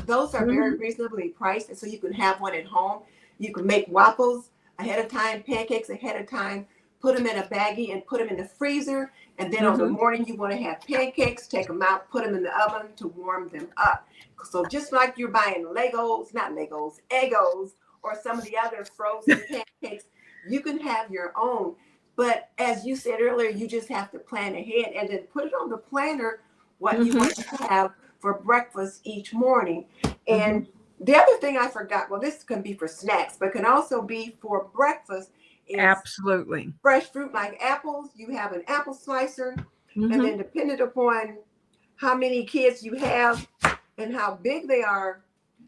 Those are very Hmm. reasonably priced. And so you can have one at home. You can make waffles ahead of time, pancakes ahead of time, put them in a baggie and put them in the freezer. And then on the Hmm. morning you want to have pancakes, take them out, put them in the oven to warm them up. So just like you're buying Legos, not Legos, Eggos, or some of the other frozen pancakes, you can have your own. But as you said earlier, you just have to plan ahead and then put it on the planner what you Hmm. want to have for breakfast each morning. Hmm. And the other thing I forgot, well, this can be for snacks, but can also be for breakfast, is Absolutely. fresh fruit like apples. You have an apple slicer, and then Hmm. depending upon how many kids you have and how big they are,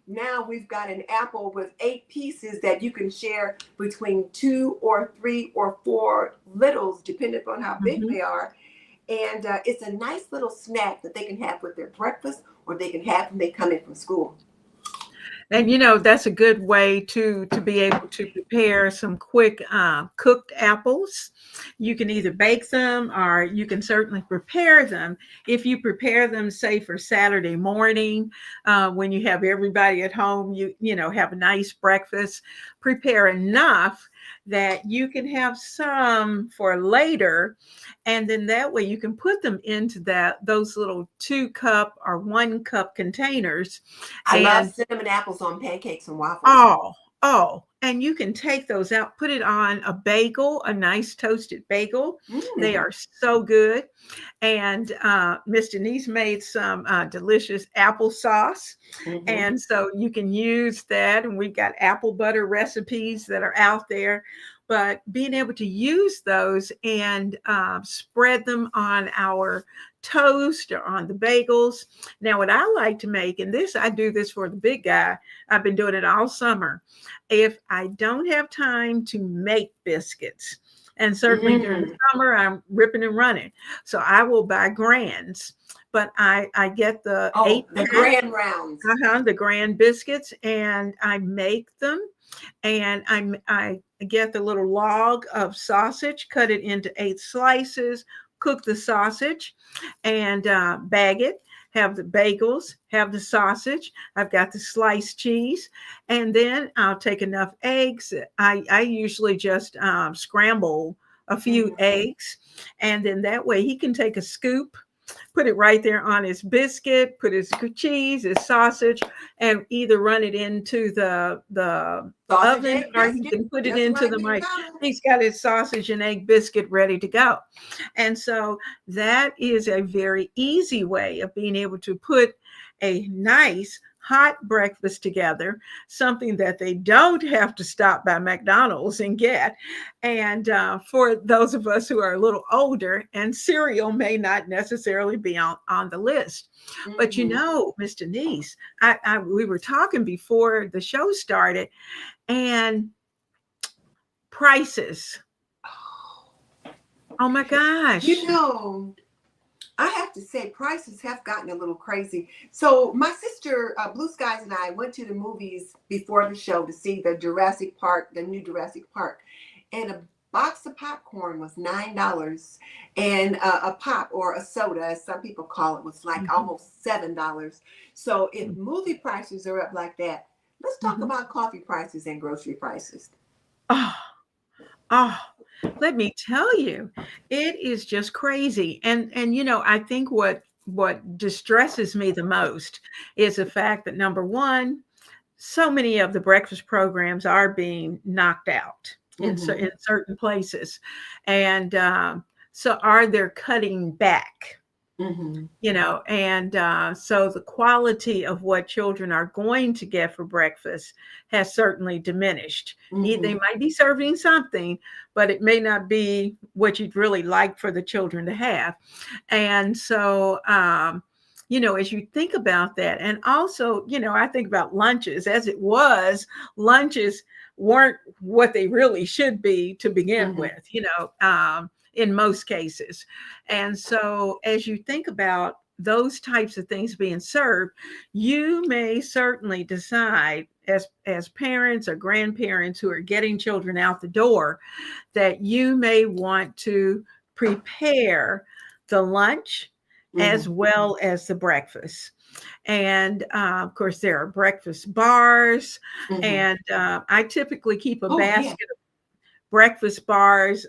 now we've got an apple with 8 pieces that you can share between 2 or 3 or 4 littles, depending upon how big Hmm. they are. And it's a nice little snack that they can have with their breakfast or they can have when they come in from school. And that's a good way to be able to prepare some quick cooked apples. You can either bake them or you can certainly prepare them. If you prepare them, say for Saturday morning, when you have everybody at home, have a nice breakfast. Prepare enough that you can have some for later, and then that way you can put them into those little 2 cup or 1 cup containers. I love And cinnamon apples on pancakes and waffles. and you can take those out, put it on a bagel, a nice toasted bagel. They Mm. are so good. And Miss Denise made some delicious applesauce. Hmm. And so you can use that. And we've got apple butter recipes that are out there. But being able to use those and spread them on our toast or on the bagels. Now, what I like to make, and I do this for the big guy, I've been doing it all summer. If I don't have time to make biscuits, and certainly during the Mm. summer, I'm ripping and running. So I will buy grands, but I get the Oh, eight the pack, grand rounds. the grand biscuits, and I make them. And I get the little log of sausage, cut it into 8 slices, cook the sausage, and bag it. Have the bagels, have the sausage. I've got the sliced cheese, and then I'll take enough eggs. I usually just scramble a few Hmm. eggs, and then that way he can take a scoop, put it right there on his biscuit, put his cheese, his sausage, and either run it into the Sausage oven egg or he biscuit, can put it just into like the mic. McDonald's. He's got his sausage and egg biscuit ready to go. And so that is a very easy way of being able to put a nice hot breakfast together, something that they don't have to stop by McDonald's and get. And for those of us who are a little older, and cereal may not necessarily be on the list. But Hmm. Miss Denise, we were talking before the show started, and prices. Oh my You gosh. know, I have to say, prices have gotten a little crazy. So my sister, Blue Skies, and I went to the movies before the show to see the Jurassic Park, the new Jurassic Park, and a box of popcorn was $9, and a pop or a soda, as some people call it, was like Mhm, almost $7. So if movie prices are up like that, let's talk mhm. about coffee prices and grocery prices. Oh, oh, let me tell you, it is just crazy. And I think what distresses me the most is the fact that number one, so many of the breakfast programs are being knocked out Hmm. in certain places, and so are they cutting back? Hmm. And so the quality of what children are going to get for breakfast has certainly diminished. They Hmm. might be serving something, but it may not be what you'd really like for the children to have. And so, as you think about that, and also, I think about lunches. As it was, lunches weren't what they really should be to begin Hmm. with, in most cases. And so, as you think about those types of things being served, you may certainly decide as parents or grandparents who are getting children out the door that you may want to prepare the lunch as Hmm. well as the breakfast. And of course, there are breakfast bars, Hmm. and I typically keep a Oh yeah. basket breakfast bars,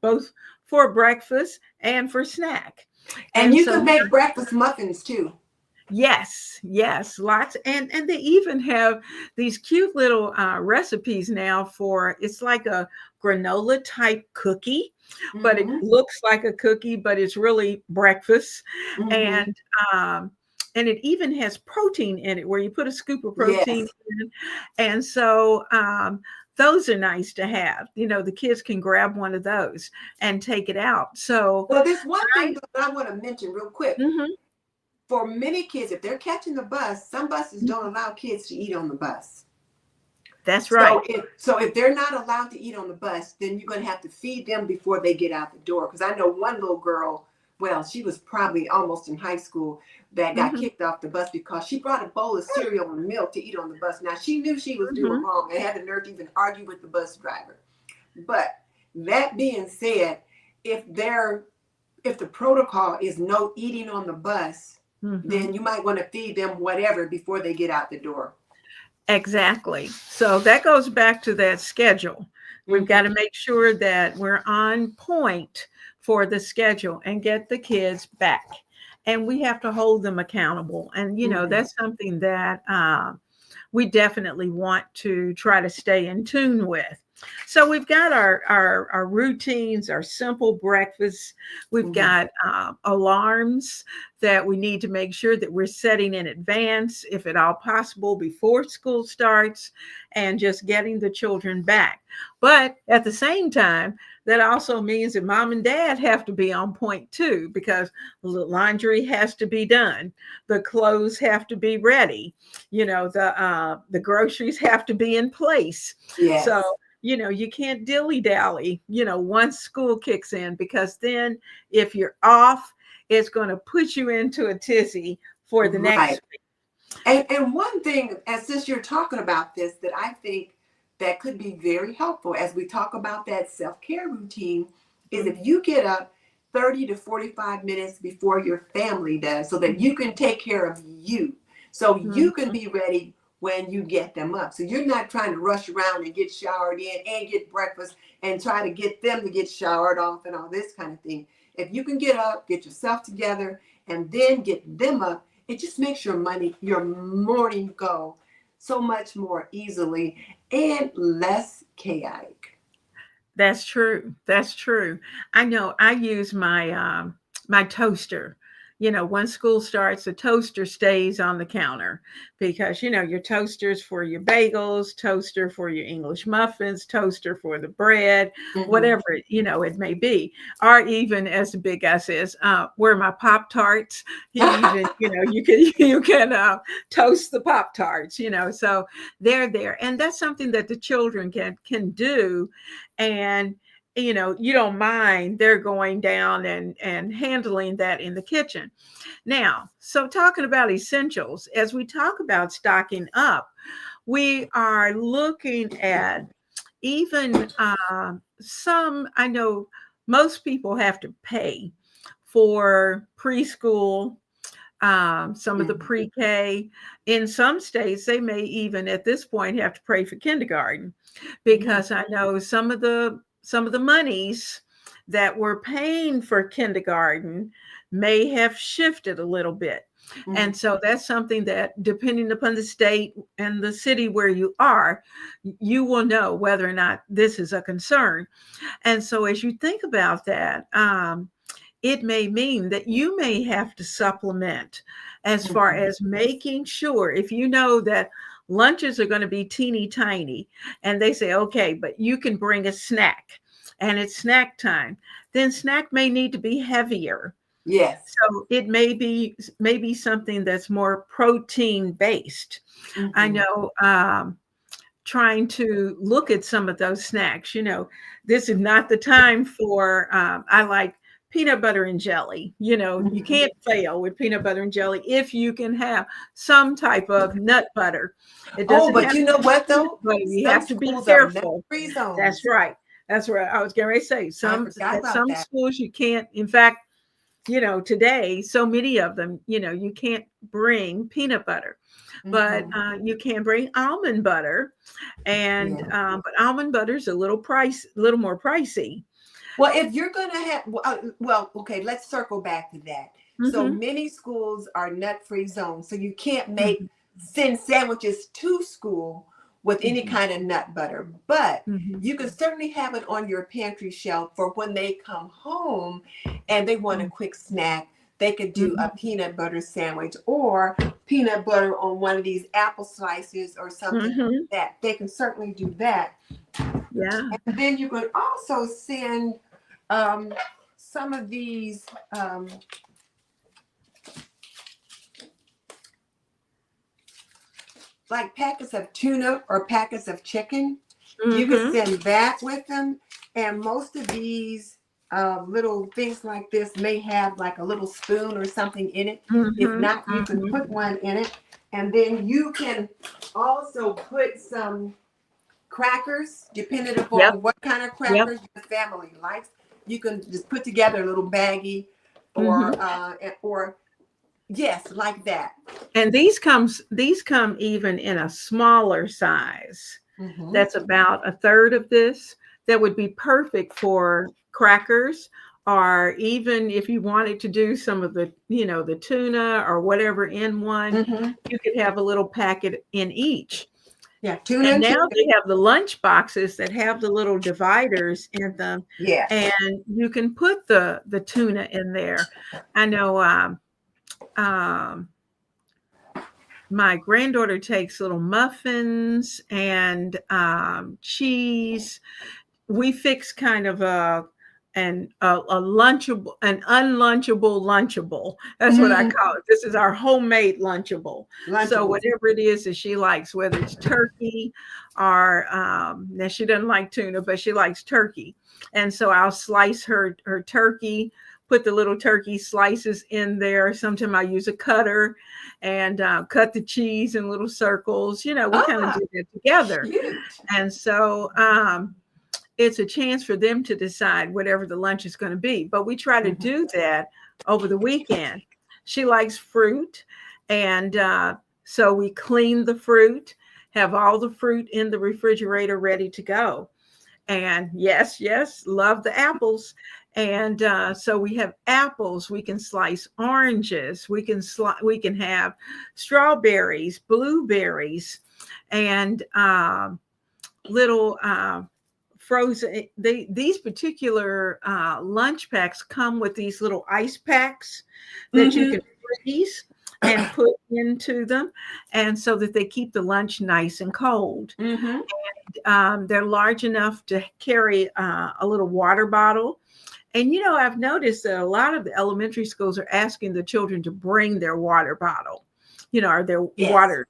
both for breakfast and for snack. And And you so, can make breakfast muffins too. yes, yes, lots, and they even have these cute little recipes now for it's like a granola type cookie, but it Hmm. looks like a cookie, but it's really breakfast, Hmm. and um, and it even has protein in it, where you put a scoop of protein Yes. in, and so. Those are nice to have. The kids can grab one of those and take it out. So, Well, there's one thing I, that I want to mention real quick. mhm, For many kids, if they're catching the bus, some buses don't allow kids to eat on the bus. that's So right. if they're not allowed to eat on the bus, then you're going to have to feed them before they get out the door. Because I know one little girl well, she was probably almost in high school, that got Mhm. kicked off the bus because she brought a bowl of cereal and milk to eat on the bus. Now, she knew she was doing Mhm. wrong and had the nerve to even argue with the bus driver. But that being said, if there if the protocol is no eating on the bus, then Mhm. you might want to feed them whatever before they get out the door. Exactly. So that goes back to that schedule. We've got to Mm-hmm. make sure that we're on point for the schedule and get the kids back. And we have to hold them accountable. And, Mm-hmm. that's something that we definitely want to try to stay in tune with. So we've got our routines, our simple breakfasts. We've Mm-hmm. got alarms that we need to make sure that we're setting in advance, if at all possible, before school starts, and just getting the children back. But at the same time, that also means that mom and dad have to be on point too, because the laundry has to be done, the clothes have to be ready, the groceries have to be in place. So Yes. you can't dilly dally, once school kicks in, because then if you're off, it's going to put you into a tizzy for the Right. next week. And one thing, as since you're talking about this, that I think that could be very helpful as we talk about that self-care routine is if you get up 30 to 45 minutes before your family does, so that you can take care of you. So you can Mhm. be ready when you get them up. So you're not trying to rush around and get showered in and get breakfast and try to get them to get showered off and all this kind of thing. If you can get up, get yourself together, and then get them up, it just makes your morning go so much more easily and less chaotic. That's true. That's true. I know I use my toaster. When school starts, the toaster stays on the counter, because your toasters for your bagels, toaster for your English muffins, toaster for the bread, Mm-hmm. whatever it may be. Or even, as the big guy says, where my Pop Tarts. He even you can toast the Pop Tarts. So they're there, and that's something that the children can do. And you don't mind they're going down and handling that in the kitchen. Now, so talking about essentials, as we talk about stocking up, we are looking at even some. I know most people have to pay for preschool, some of the Mm-hmm. pre-K. In some states, they may even at this point have to pay for kindergarten, because I know some of the monies that we're paying for kindergarten may have shifted a little bit. Mm-hmm. And so that's something that, depending upon the state and the city where you are, you will know whether or not this is a concern. And so as you think about that, it may mean that you may have to supplement, as far Mm-hmm. as making sure, if you know that lunches are going to be teeny tiny, and they say, okay, but you can bring a snack and it's snack time, then snack may need to be heavier. Yes. So it may be something that's more protein based. I Mm-hmm. know, trying to look at some of those snacks. This is not the time for, I like peanut butter and jelly. You Mm-hmm. can't fail with peanut butter and jelly if you can have some type of nut butter. It Oh, doesn't but have you to know be what peanut though? butter. You Some have to be schools are careful. nut-free That's zones. right. That's right. I was going to say, I some forgot at about some that. schools you can't. In fact, today, so many of them, you can't bring peanut butter, but Mm-hmm. you can bring almond butter, and Yeah. but almond butter is a little more pricey. Well, if you're going to have, well, okay, let's circle back to that. So Hmm. many schools are nut-free zones, so you can't Hmm. send sandwiches to school with any Hmm. kind of nut butter, but Hmm. you can certainly have it on your pantry shelf for when they come home and they want a quick snack. They could do a Hmm. peanut butter sandwich or peanut butter on one of these apple slices or something like Hmm. that. They can certainly do that. Yeah. And then you could also send um, some of these, like packets of tuna or packets of chicken. You could Hmm. send that with them. And most of these little things like this may have like a little spoon or something in it. If Mm-hmm. not, you can Mm-hmm. put one in it. And then you can also put some crackers, depending Yep. upon what kind of Yep. crackers your family likes. You can just put together a little baggie, Mm-hmm. or yes, like that. And these come even in a smaller size. Mm-hmm. That's about a third of this. That would be perfect for crackers, or even if you wanted to do some of the tuna or whatever in one, Mm-hmm. you could have a little packet in each. Yeah, tuna And and now chicken. they have the lunch boxes that have the little dividers in them, Yes. and you can put the tuna in there. I know um, my granddaughter takes little muffins and cheese. We fix kind of a lunchable, an unlunchable lunchable. That's what I Mm, call it. This is our homemade lunchable. So Lunchables. whatever it is that she likes, whether it's turkey or now she doesn't like tuna, but she likes turkey, and so I'll slice her turkey. Put the little turkey slices in there. Sometimes I use a cutter and cut the cheese in little circles. We kind of Ah, do that together. cute. And so it's a chance for them to decide whatever the lunch is going to be. But we try to Mhm. do that over the weekend. She likes fruit. And so we clean the fruit, have all the fruit in the refrigerator ready to go. And yes, yes, love the apples. And so we have apples. We can slice oranges. We can have strawberries, blueberries, and little frozen. These particular lunch packs come with these little ice packs that you Mm-hmm. can freeze and put into them, and so that they keep the lunch nice and cold. Mm-hmm. They're large enough to carry a little water bottle. And I've noticed that a lot of the elementary schools are asking the children to bring their water bottle, or their Yes. water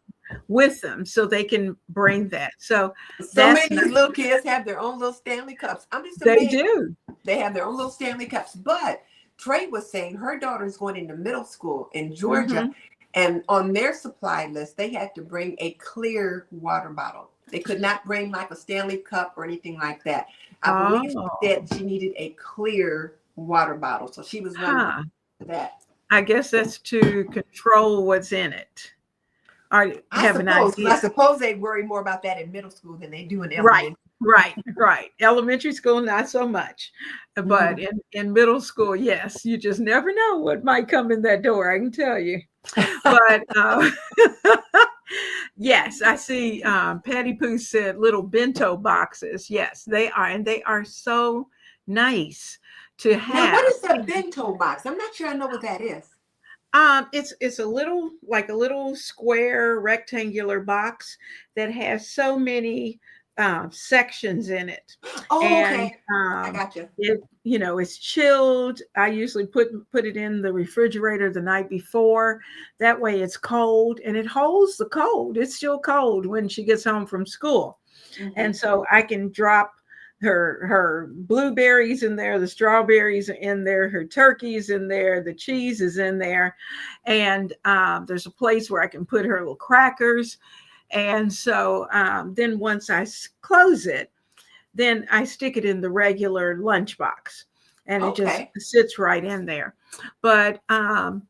with them so they can bring that. So So many that's of nice. these little kids have their own little Stanley cups. I'm just They amazed do. they have their own little Stanley cups. But Trey was saying her daughter's going into middle school in Georgia, Hmm. and on their supply list, they had to bring a clear water bottle. They could not bring like a Stanley cup or anything like that. I believe she Oh, said she needed a clear water bottle. So she was running huh. to that. I guess that's to control what's in it. Or I have an suppose, because idea. I suppose they worry more about that in middle school than they do in Right, elementary. right, right. Elementary school, not so much. But Mhm. in middle school, yes, you just never know what might come in that door, I can tell you. But yes, I see Patty Pooh said little bento boxes. Yes, they are. And they are so nice to Now, what have. is a bento box? I'm not sure I know what that is. It's a little, like a little square rectangular box that has so many sections in it, Oh, and okay. I got you. it's chilled. I usually put it in the refrigerator the night before. That way, it's cold and it holds the cold. It's still cold when she gets home from school, Hmm. and so I can drop her blueberries in there, the strawberries are in there, her turkeys in there, the cheese is in there, and there's a place where I can put her little crackers. And so then once I close it, then I stick it in the regular lunchbox, and it just Okay. sits right in there. But some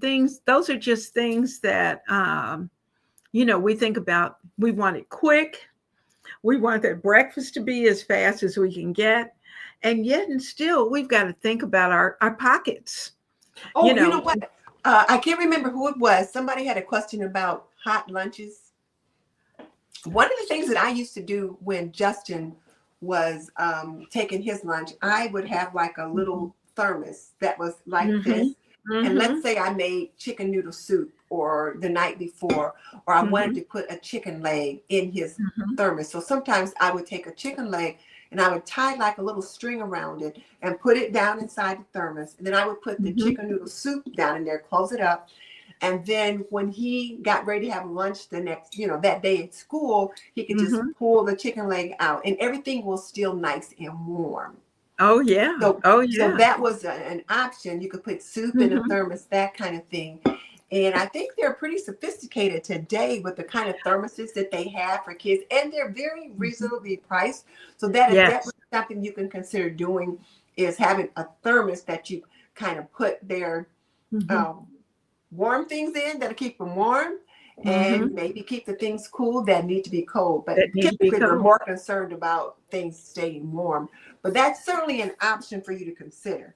things, those are just things that we think about. We want it quick. We want that breakfast to be as fast as we can get. And yet, and still, we've got to think about our pockets. You Oh, you know know, what? I can't remember who it was. Somebody had a question about hot lunches. One of the things that I used to do when Justin was taking his lunch, I would have like a little thermos that was like mm-hmm, this. And let's mm-hmm, say I made chicken noodle soup or the night before, or I wanted mm-hmm, to put a chicken leg in his mm-hmm, thermos. So sometimes I would take a chicken leg and I would tie like a little string around it and put it down inside the thermos. And then I would put the mm-hmm, chicken noodle soup down in there, close it up, and then when he got ready to have lunch the next, that day at school, he could just mm-hmm. pull the chicken leg out and everything was still nice and warm. Oh yeah. So, Oh so yeah. that was an option. You could put soup in a Hmm. thermos, that kind of thing. And I think they're pretty sophisticated today with the kind of thermoses that they have for kids, and they're very Hmm. reasonably priced. So that is Yes. definitely something you can consider doing, is having a thermos that you kind of put their Hmm. um, warm things in that'll keep them warm, Hmm. and maybe keep the things cool that need to be cold. But That need to be typically, we're cold. more concerned about things staying warm. But that's certainly an option for you to consider.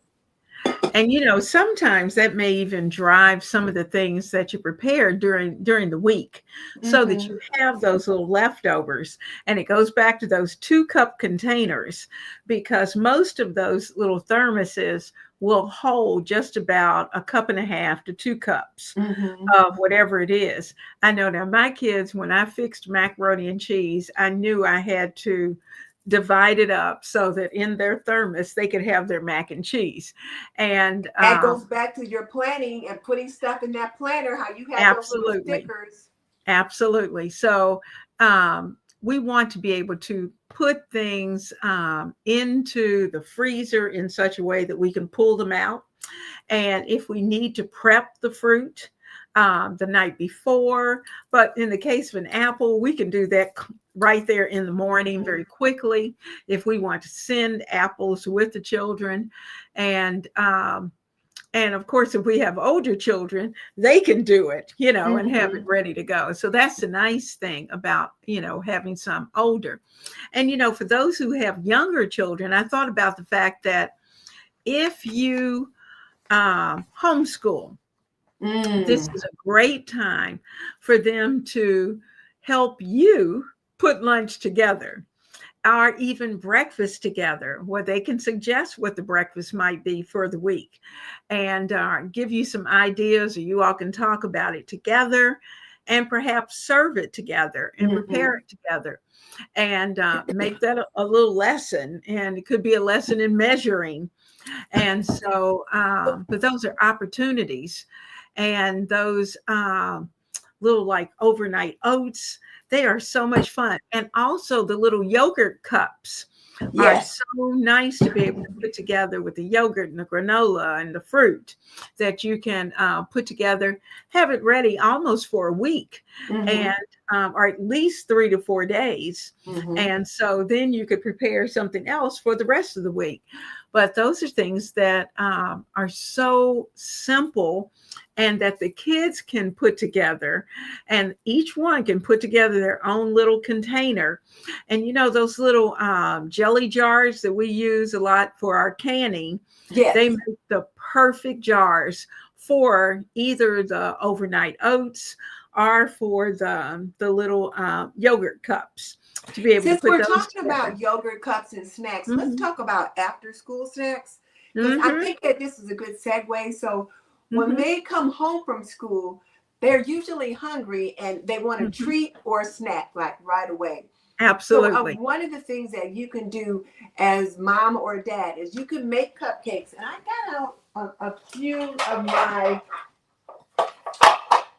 And sometimes that may even drive some of the things that you prepare during the week, so that Mm-hmm. you have those little leftovers. And it goes back to those 2-cup containers, because most of those little thermoses will hold just about a cup and a half to 2 cups Mm-hmm. of whatever it is. I know now my kids, when I fixed macaroni and cheese, I knew I had to divide it up so that in their thermos they could have their mac and cheese. And That goes back to your planning and putting stuff in that planner, how you have those little absolutely, stickers. absolutely. So we want to be able to put things into the freezer in such a way that we can pull them out. And if we need to prep the fruit the night before, but in the case of an apple, we can do that right there in the morning Mm-hmm. very quickly if we want to send apples with the children. And and of course, if we have older children, they can do it, and have it Mm-hmm. ready to go. So that's the nice thing about, having some older. And, for those who have younger children, I thought about the fact that if you homeschool, this Mm. is a great time for them to help you put lunch together, or even breakfast together, where they can suggest what the breakfast might be for the week, and give you some ideas, or you all can talk about it together, and perhaps serve it together and prepare Mm-hmm. it together, and make that a little lesson. And it could be a lesson in measuring. And so, but those are opportunities. And those little like overnight oats, they are so much fun. And also the little yogurt cups are Yes. so nice to be able to put together with the yogurt and the granola and the fruit, that you can put together, have it ready almost for a week, and Mm-hmm. or at least 3 to 4 days. Mm-hmm. And so then you could prepare something else for the rest of the week. But those are things that are so simple, and that the kids can put together, and each one can put together their own little container. And those little jelly jars that we use a lot for our canning, they Yes. make the perfect jars for either the overnight oats, or for the little yogurt cups, to be able to Since put we're those talking together. about yogurt cups and snacks, let's Hmm. talk about after school snacks. Because I Hmm. think that this is a good segue. So when Hmm. they come home from school, they're usually hungry and they want a Hmm. treat or a snack like right away. So Absolutely. one of the things that you can do as mom or dad is you can make cupcakes. And I got out a few of my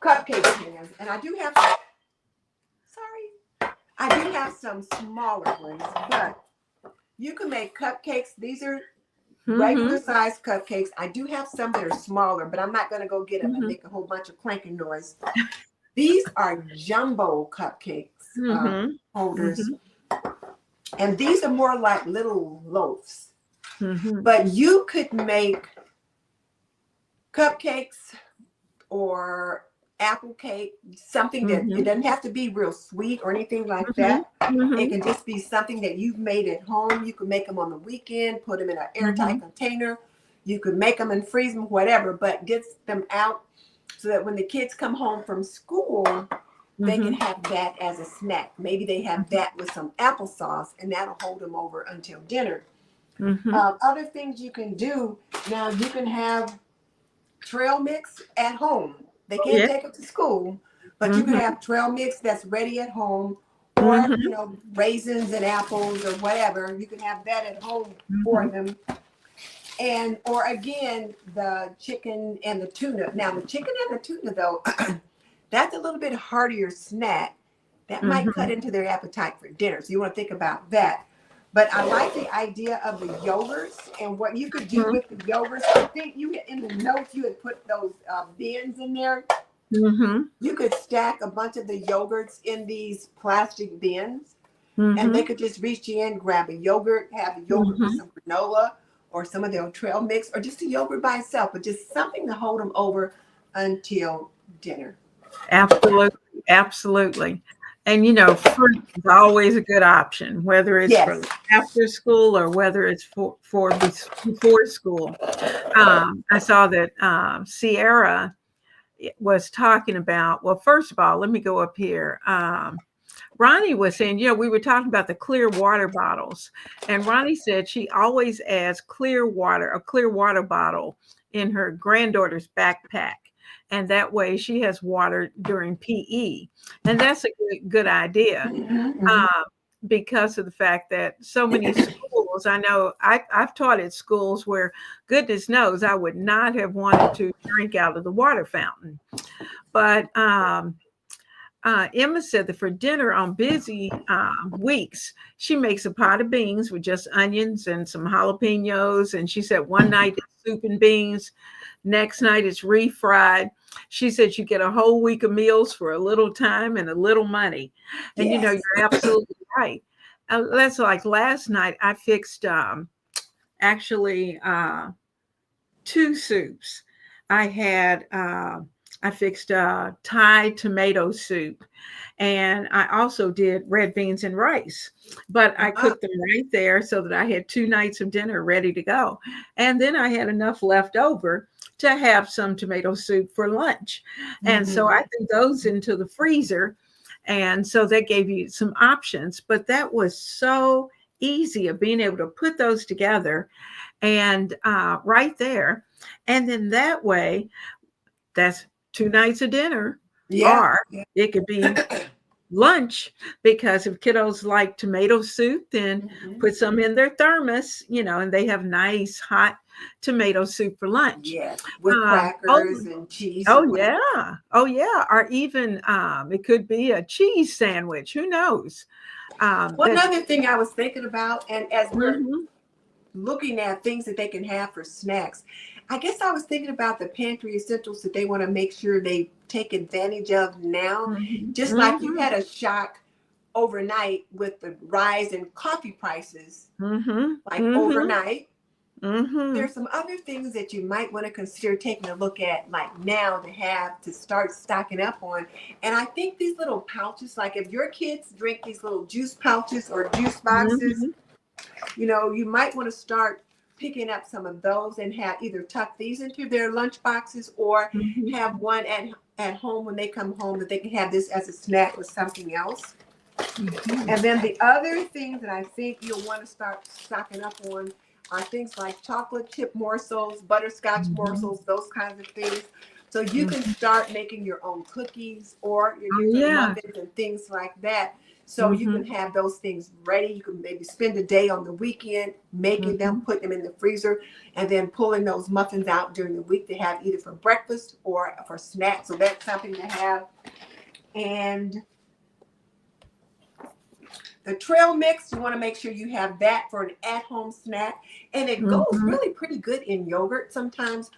cupcake pans, and I do have, sorry, I do have some smaller ones, but you can make cupcakes. These are regular Hmm. size cupcakes. I do have some that are smaller, but I'm not going to go get them and Hmm. make a whole bunch of clanking noise. These are jumbo cupcakes Hmm. holders, Hmm. and these are more like little loaves. Hmm. But you could make cupcakes or apple cake, something that it Hmm. doesn't have to be real sweet or anything like Hmm. that. It Hmm. can just be something that you've made at home. You can make them on the weekend, put them in an airtight Hmm. container. You could make them and freeze them, whatever, but get them out so that when the kids come home from school, they can Hmm. have that as a snack. Maybe they have that with some applesauce, and that'll hold them over until dinner. Hmm. Other things you can do now, you can have trail mix at home. They can't Yeah. take it to school, but you can Hmm. have trail mix that's ready at home, or Hmm. raisins and apples or whatever. You can have that at home for Hmm. them. And or again, the chicken and the tuna. Now the chicken and the tuna though, that's a little bit heartier snack. That might cut Hmm. into their appetite for dinner. So you want to think about that. But I like the idea of the yogurts and what you could do Mhm. with the yogurts. I think you in the notes you had put those bins in there. Mhm. You could stack a bunch of the yogurts in these plastic bins, and they Mhm. could just reach in, grab a yogurt, have a yogurt with Mhm. some granola or some of their trail mix, or just a yogurt by itself, but just something to hold them over until dinner. Absolutely, absolutely. And fruit is always a good option, whether it's for Yes. after school or whether it's before school. I saw that Sierra was talking about. Well, first of all, let me go up here. Ronnie was saying, we were talking about the clear water bottles, and Ronnie said she always adds a clear water bottle in her granddaughter's backpack. And that way she has water during PE. And that's a good idea, Mm-hmm, um, because of the fact that so many schools, I know I've taught at schools where goodness knows I would not have wanted to drink out of the water fountain. But Emma said that for dinner on busy weeks, she makes a pot of beans with just onions and some jalapenos. And she said one night it's soup and beans, next night it's refried. She said you get a whole week of meals for a little time and a little money. And yes. you're absolutely right. That's like last night I fixed actually two soups. I had I fixed Thai tomato soup, and I also did red beans and rice. But I Uh-huh. cooked them right there so that I had 2 nights of dinner ready to go, and then I had enough left over to have some tomato soup for lunch, and so Mm-hmm. I threw those into the freezer, and so that gave you some options. But that was so easy of being able to put those together and right there. And then that way, that's 2 nights of dinner, Yeah. or Yeah. it could be lunch because if kiddos like tomato soup, then Mm-hmm. put some in their thermos, and they have nice hot tomato soup for lunch. Yes. With Oh, crackers and cheese or oh whatever. yeah, oh yeah, or even it could be a cheese sandwich. Who knows? One That. other thing I was thinking about, and as we're Mhm, looking at things that they can have for snacks, I guess I was thinking about the pantry essentials that they want to make sure they take advantage of now. mhm, Just like you mhm, had a shock overnight with the rise in coffee prices, mhm, like mhm, overnight. mhm. There's some other things that you might want to consider taking a look at, like now to have to start stocking up on. And I think these little pouches, like if your kids drink these little juice pouches or juice boxes, Mhm, you might want to start picking up some of those and have either tuck these into their lunch boxes or mhm, have one at home when they come home that they can have this as a snack with something else. mhm, And then the other things that I think you'll want to start stocking up on are things like chocolate chip morsels, butterscotch mhm, morsels, those kinds of things. So you can mhm. start making your own cookies or your Oh, different yeah. muffins and things like that. So you can Mhm, have those things ready. You can maybe spend a day on the weekend making them, mhm. put them in the freezer, and then pulling those muffins out during the week to have either for breakfast or for snacks. So that's something to have. And the trail mix, you want to make sure you have that for an at-home snack. And it goes Mhm, really pretty good in yogurt sometimes.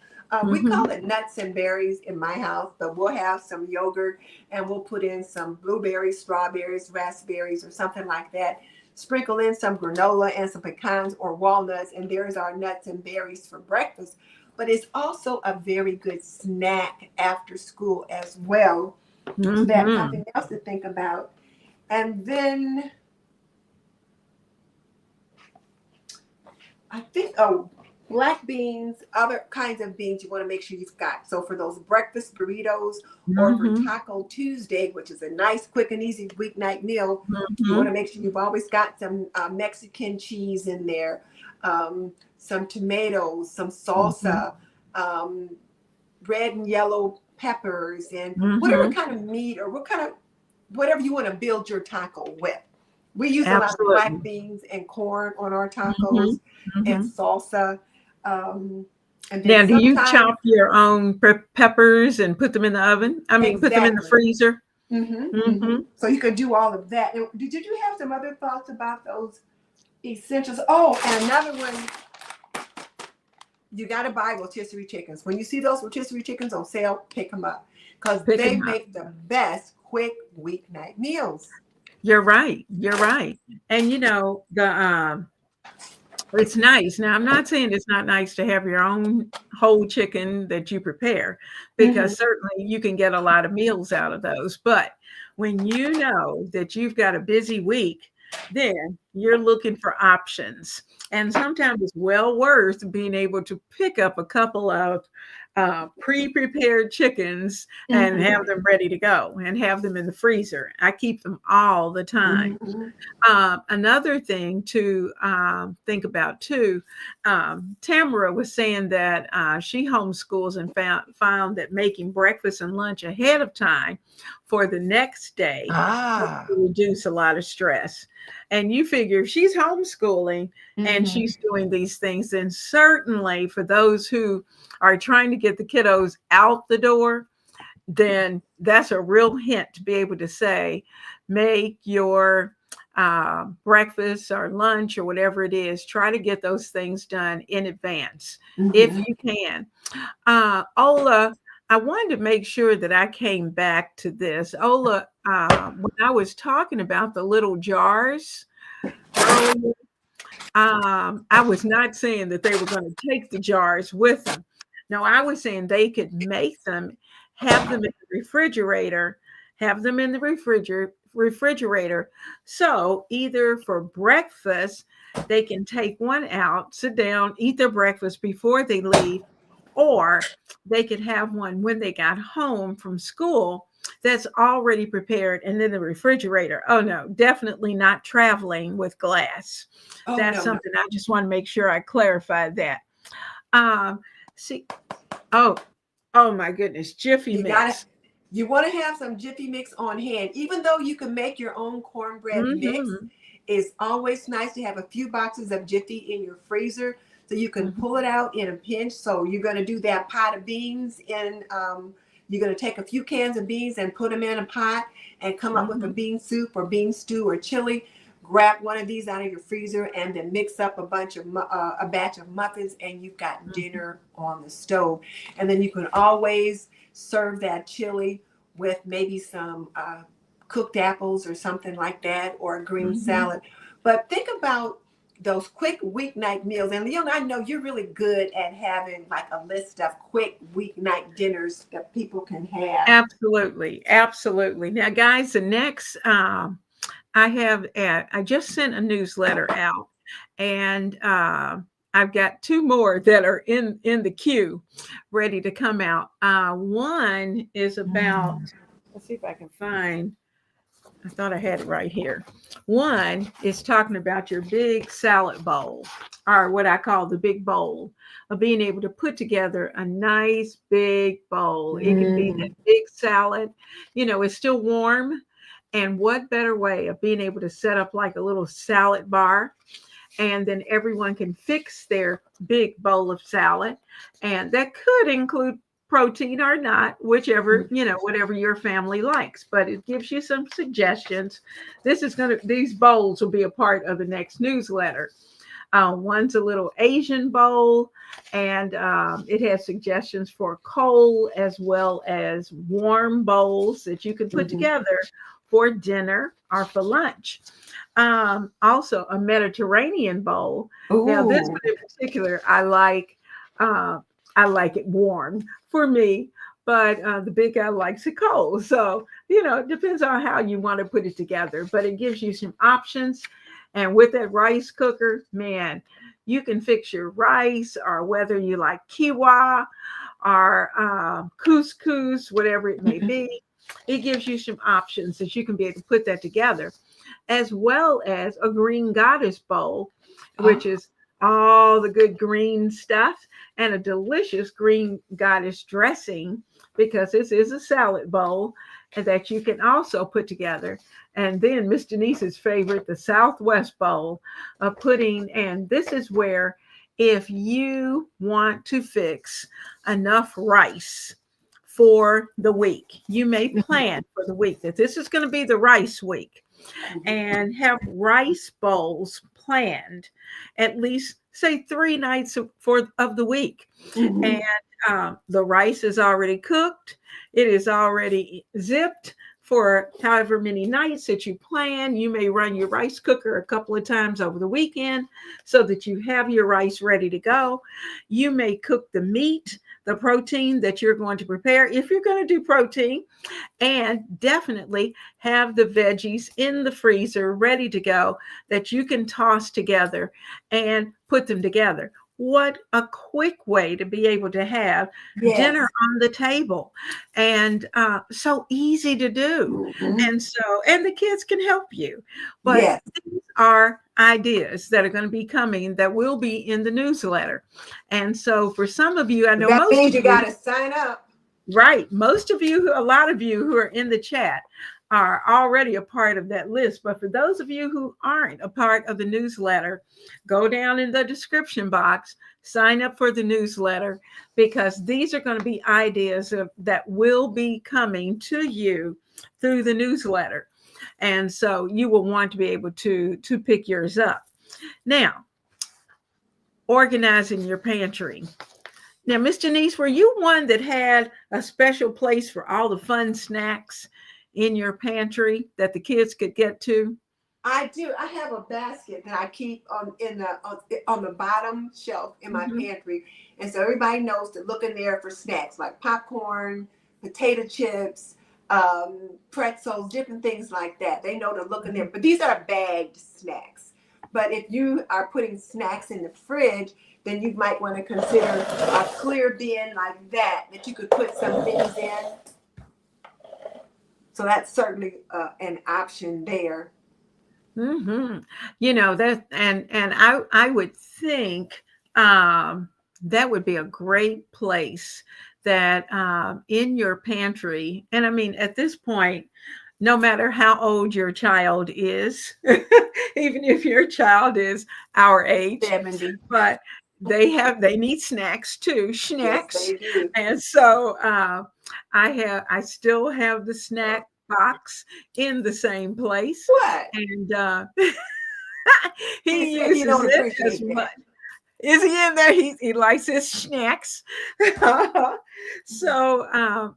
We call mhm, it nuts and berries in my house, but we'll have some yogurt and we'll put in some blueberries, strawberries, raspberries, or something like that. Sprinkle in some granola and some pecans or walnuts, and there's our nuts and berries for breakfast. But it's also a very good snack after school as well. So that's mhm. something else to think about. And then I think, oh, black beans, other kinds of beans you want to make sure you've got. So for those breakfast burritos or for Mhm, Taco Tuesday, which is a nice, quick, and easy weeknight meal, you want to mhm, make sure you've always got some Mexican cheese in there, some tomatoes, some mhm, salsa, um, red and yellow peppers, and whatever mhm. kind of meat or whatever you want to build your taco with. We use a lot of black Absolutely. beans and corn on our tacos Mhm, and mhm. salsa. Um, and then Now, do you sometimes, chop your own peppers and put them in the oven? I mean, put them in the exactly. freezer? Mm-hmm, mm-hmm. Mhm. So you could do all of that. And did you have some other thoughts about those Essentials. Oh, and another one. You got to buy rotisserie chickens. When you see those rotisserie chickens on sale, pick them up because Pick they them up. make the best quick weeknight meals. You're right. You're right. And the it's nice. Now, I'm not saying it's not nice to have your own whole chicken that you prepare, Mm-hmm. because certainly you can get a lot of meals out of those. But when you know that you've got a busy week, then you're looking for options. And sometimes it's well worth being able to pick up a couple of pre-prepared chickens and Mm-hmm. have them ready to go and have them in the freezer. I keep them all the time. Mm-hmm. Another thing to think about too, Tamara was saying that she homeschools and found that making breakfast and lunch ahead of time for the next day helps Ah. to reduce a lot of stress. And you figure if she's homeschooling and Mm-hmm. she's doing these things, then certainly for those who are trying to get the kiddos out the door, then that's a real hint to be able to say, make your breakfast or lunch or whatever it is, try to get those things done in advance if Mm-hmm. you can. Ola, I wanted to make sure that I came back to this. Ola, when I was talking about the little jars earlier, I was not saying that they were going to take the jars with them. No, I was saying they could make them, have them in the refrigerator, have them in the refrigerator. So either for breakfast, they can take one out, sit down, eat their breakfast before they leave, or they could have one when they got home from school that's already prepared and in the refrigerator. Oh no, definitely not traveling with glass. Oh That's no, no. something I just want to make sure I clarified that. Um, see, oh, oh my goodness, Jiffy You gotta Mix. you want to have some Jiffy Mix on hand. Even though you can make your own cornbread mix, Mm-hmm, it's always nice to have a few boxes of Jiffy in your freezer so you can pull mm-hmm, it out in a pinch. So you're going to do that pot of beans and you're going to take a few cans of beans and put them in a pot and come up with a mm-hmm, bean soup or bean stew or chili. Grab one of these out of your freezer and then mix up a batch of muffins and you've got mm-hmm, dinner on the stove. And then you can always serve that chili with maybe some cooked apples or something like that, or a green mm-hmm. salad. But think about those quick weeknight meals. And Leon, I know you're really good at having like a list of quick weeknight dinners that people can have. Absolutely, absolutely. Now, guys, the next I just sent a newsletter out, and I've got two more that are in the queue, ready to come out. One is about. Let's see if I can find. I thought I had it right here. One is talking about your big salad bowl, or what I call the big bowl, of being able to put together a nice big bowl. It can be that Mm. big salad, it's still warm. And what better way of being able to set up like a little salad bar, and then everyone can fix their big bowl of salad, and that could include protein or not, whichever, whatever your family likes, but it gives you some suggestions. These bowls will be a part of the next newsletter. One's a little Asian bowl, and it has suggestions for cold as well as warm bowls that you can put Mhm. together for dinner or for lunch. Also, a Mediterranean bowl. Now, this Ooh. one in particular, I like. Uh, I like it warm for me, but the big guy likes it cold. So, it depends on how you want to put it together, but it gives you some options. And with that rice cooker, man, you can fix your rice, or whether you like quinoa or couscous, whatever it may Mhm. be. It gives you some options that you can be able to put that together, as well as a green goddess bowl, which Oh. is all the good green stuff, and a delicious green goddess dressing, because this is a salad bowl and that you can also put together. And then Miss Denise's favorite, the Southwest bowl of pudding. And this is where, if you want to fix enough rice for the week, you may plan for the week that this is going to be the rice week, Mhm. and have rice bowls planned at least, say, 3 nights of the week. Mm-hmm. And the rice is already cooked. It is already zipped for however many nights that you plan. You may run your rice cooker a couple of times over the weekend so that you have your rice ready to go. You may cook the meat, the protein that you're going to prepare if you're going to do protein, and definitely have the veggies in the freezer ready to go that you can toss together and put them together. What a quick way to be able to have dinner Yes. on the table, and so easy to do. Mm-hmm. And the kids can help you. But Yes. these are ideas that are going to be coming that will be in the newsletter. And so for some of you, I know That most means of you you, got to sign up. right, most of you, a lot of you who are in the chat are already a part of that list. But for those of you who aren't a part of the newsletter, go down in the description box, sign up for the newsletter, because these are going to be ideas that will be coming to you through the newsletter. And so you will want to be able to pick yours up. Now, organizing your pantry. Now, Miss Janice, were you one that had a special place for all the fun snacks in your pantry that the kids could get to? I do. I have a basket that I keep on the bottom shelf in my Mhm. pantry, and so everybody knows to look in there for snacks like popcorn, potato chips, pretzels, different things like that. They know to look in there. But these are bagged snacks. But if you are putting snacks in the fridge, then you might want to consider a clear bin like that you could put some things in. So that's certainly an option there. Mm-hmm. You know that, and I would think um, that would be a great place that in your pantry. And I mean, at this point, no matter how old your child is, even if your child is our age, 70. but they need snacks too, Yes, snacks. they do. And so I still have the snack box in the same place, What? and He he said he uses don't it as appreciate much. that. Is he in there? He likes his snacks. So,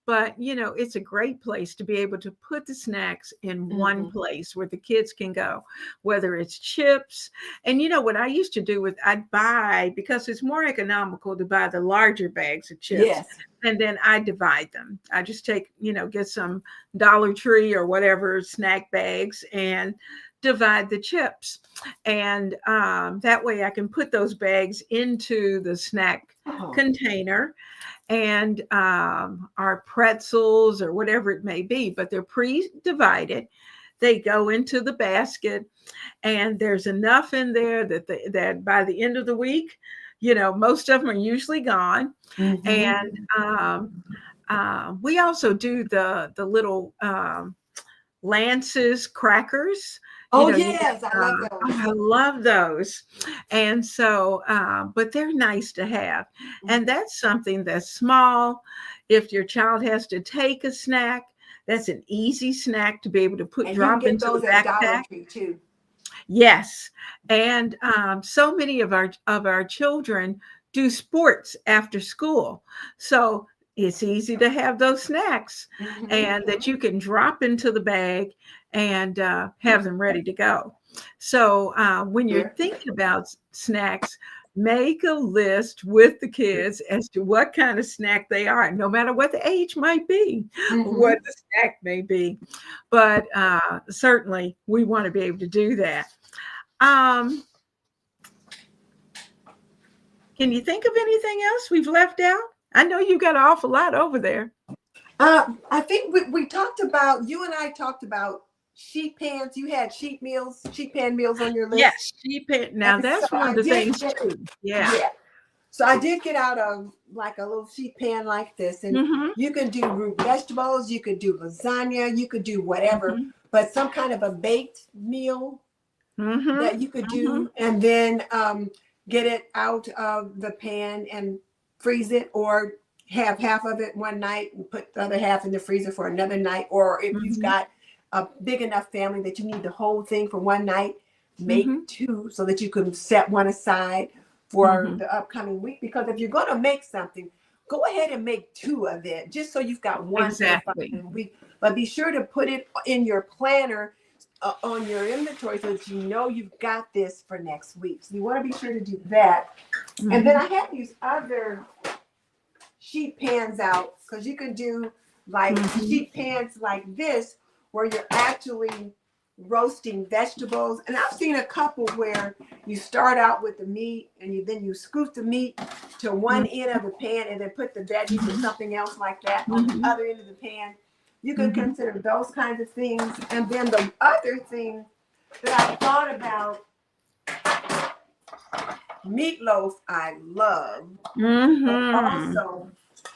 but it's a great place to be able to put the snacks in one Mm-hmm. place where the kids can go, whether it's chips. And what I used to do with, I'd buy, because it's more economical to buy the larger bags of chips. Yes. And then I divide them. I just take, get some Dollar Tree or whatever snack bags and divide the chips. And that way I can put those bags into the snack Oh. container, and our pretzels or whatever it may be, but they're pre-divided. They go into the basket, and there's enough in there that by the end of the week, most of them are usually gone. Mm-hmm. And we also do the little Lance's crackers. Oh You get, yes, I love those. I love those. And so, but they're nice to have. And Mhm. that's something that's small. If your child has to take a snack, that's an easy snack to be able to And you can drop get into the those at Dollar backpack. Tree too. Yes. And so many of our children do sports after school. So it's easy to have those snacks Mm-hmm. and that you can drop into the bag and have them ready to go. So when you're Sure. thinking about snacks, make a list with the kids as to what kind of snack they are, no matter what the age might be, Mm-hmm. what the snack may be. But certainly we want to be able to do that. Um, can you think of anything else we've left out? I know you got an awful lot over there. I think we talked about, you and I talked about sheet pans. You had sheet pan meals on your list. Yes, sheep pen. Now And so that's one I of the did things get, too. Yeah. yeah. So I did get out like a little sheet pan like this. And Mm-hmm. you can do root vegetables, you could do lasagna, you could do whatever, Mm-hmm. but some kind of a baked meal Mm-hmm. that you could Mm-hmm. do, and then get it out of the pan and freeze it, or have half of it one night and put the other half in the freezer for another night. Or if you've Mm-hmm. got a big enough family that you need the whole thing for one night, make Mm-hmm. 2 so that you can set one aside for Mm-hmm. the upcoming week. Because if you're going to make something, go ahead and make 2 of it, just so you've got one for the Exactly. following week. But be sure to put it in your planner, on your inventory, so that you know you've got this for next week. So you want to be sure to do that. And then Mm-hmm. I have these other sheet pans out, because you can do like Mm-hmm. sheet pans like this, where you're actually roasting vegetables. And I've seen a couple where you start out with the meat, and then you scoop the meat to one end of the pan, and then put the veggies or something else like that on the Mm-hmm. other end of the pan. You can Mm-hmm. consider those kinds of things. And then the other thing that I thought about, meatloaf I love, but Mm-hmm. also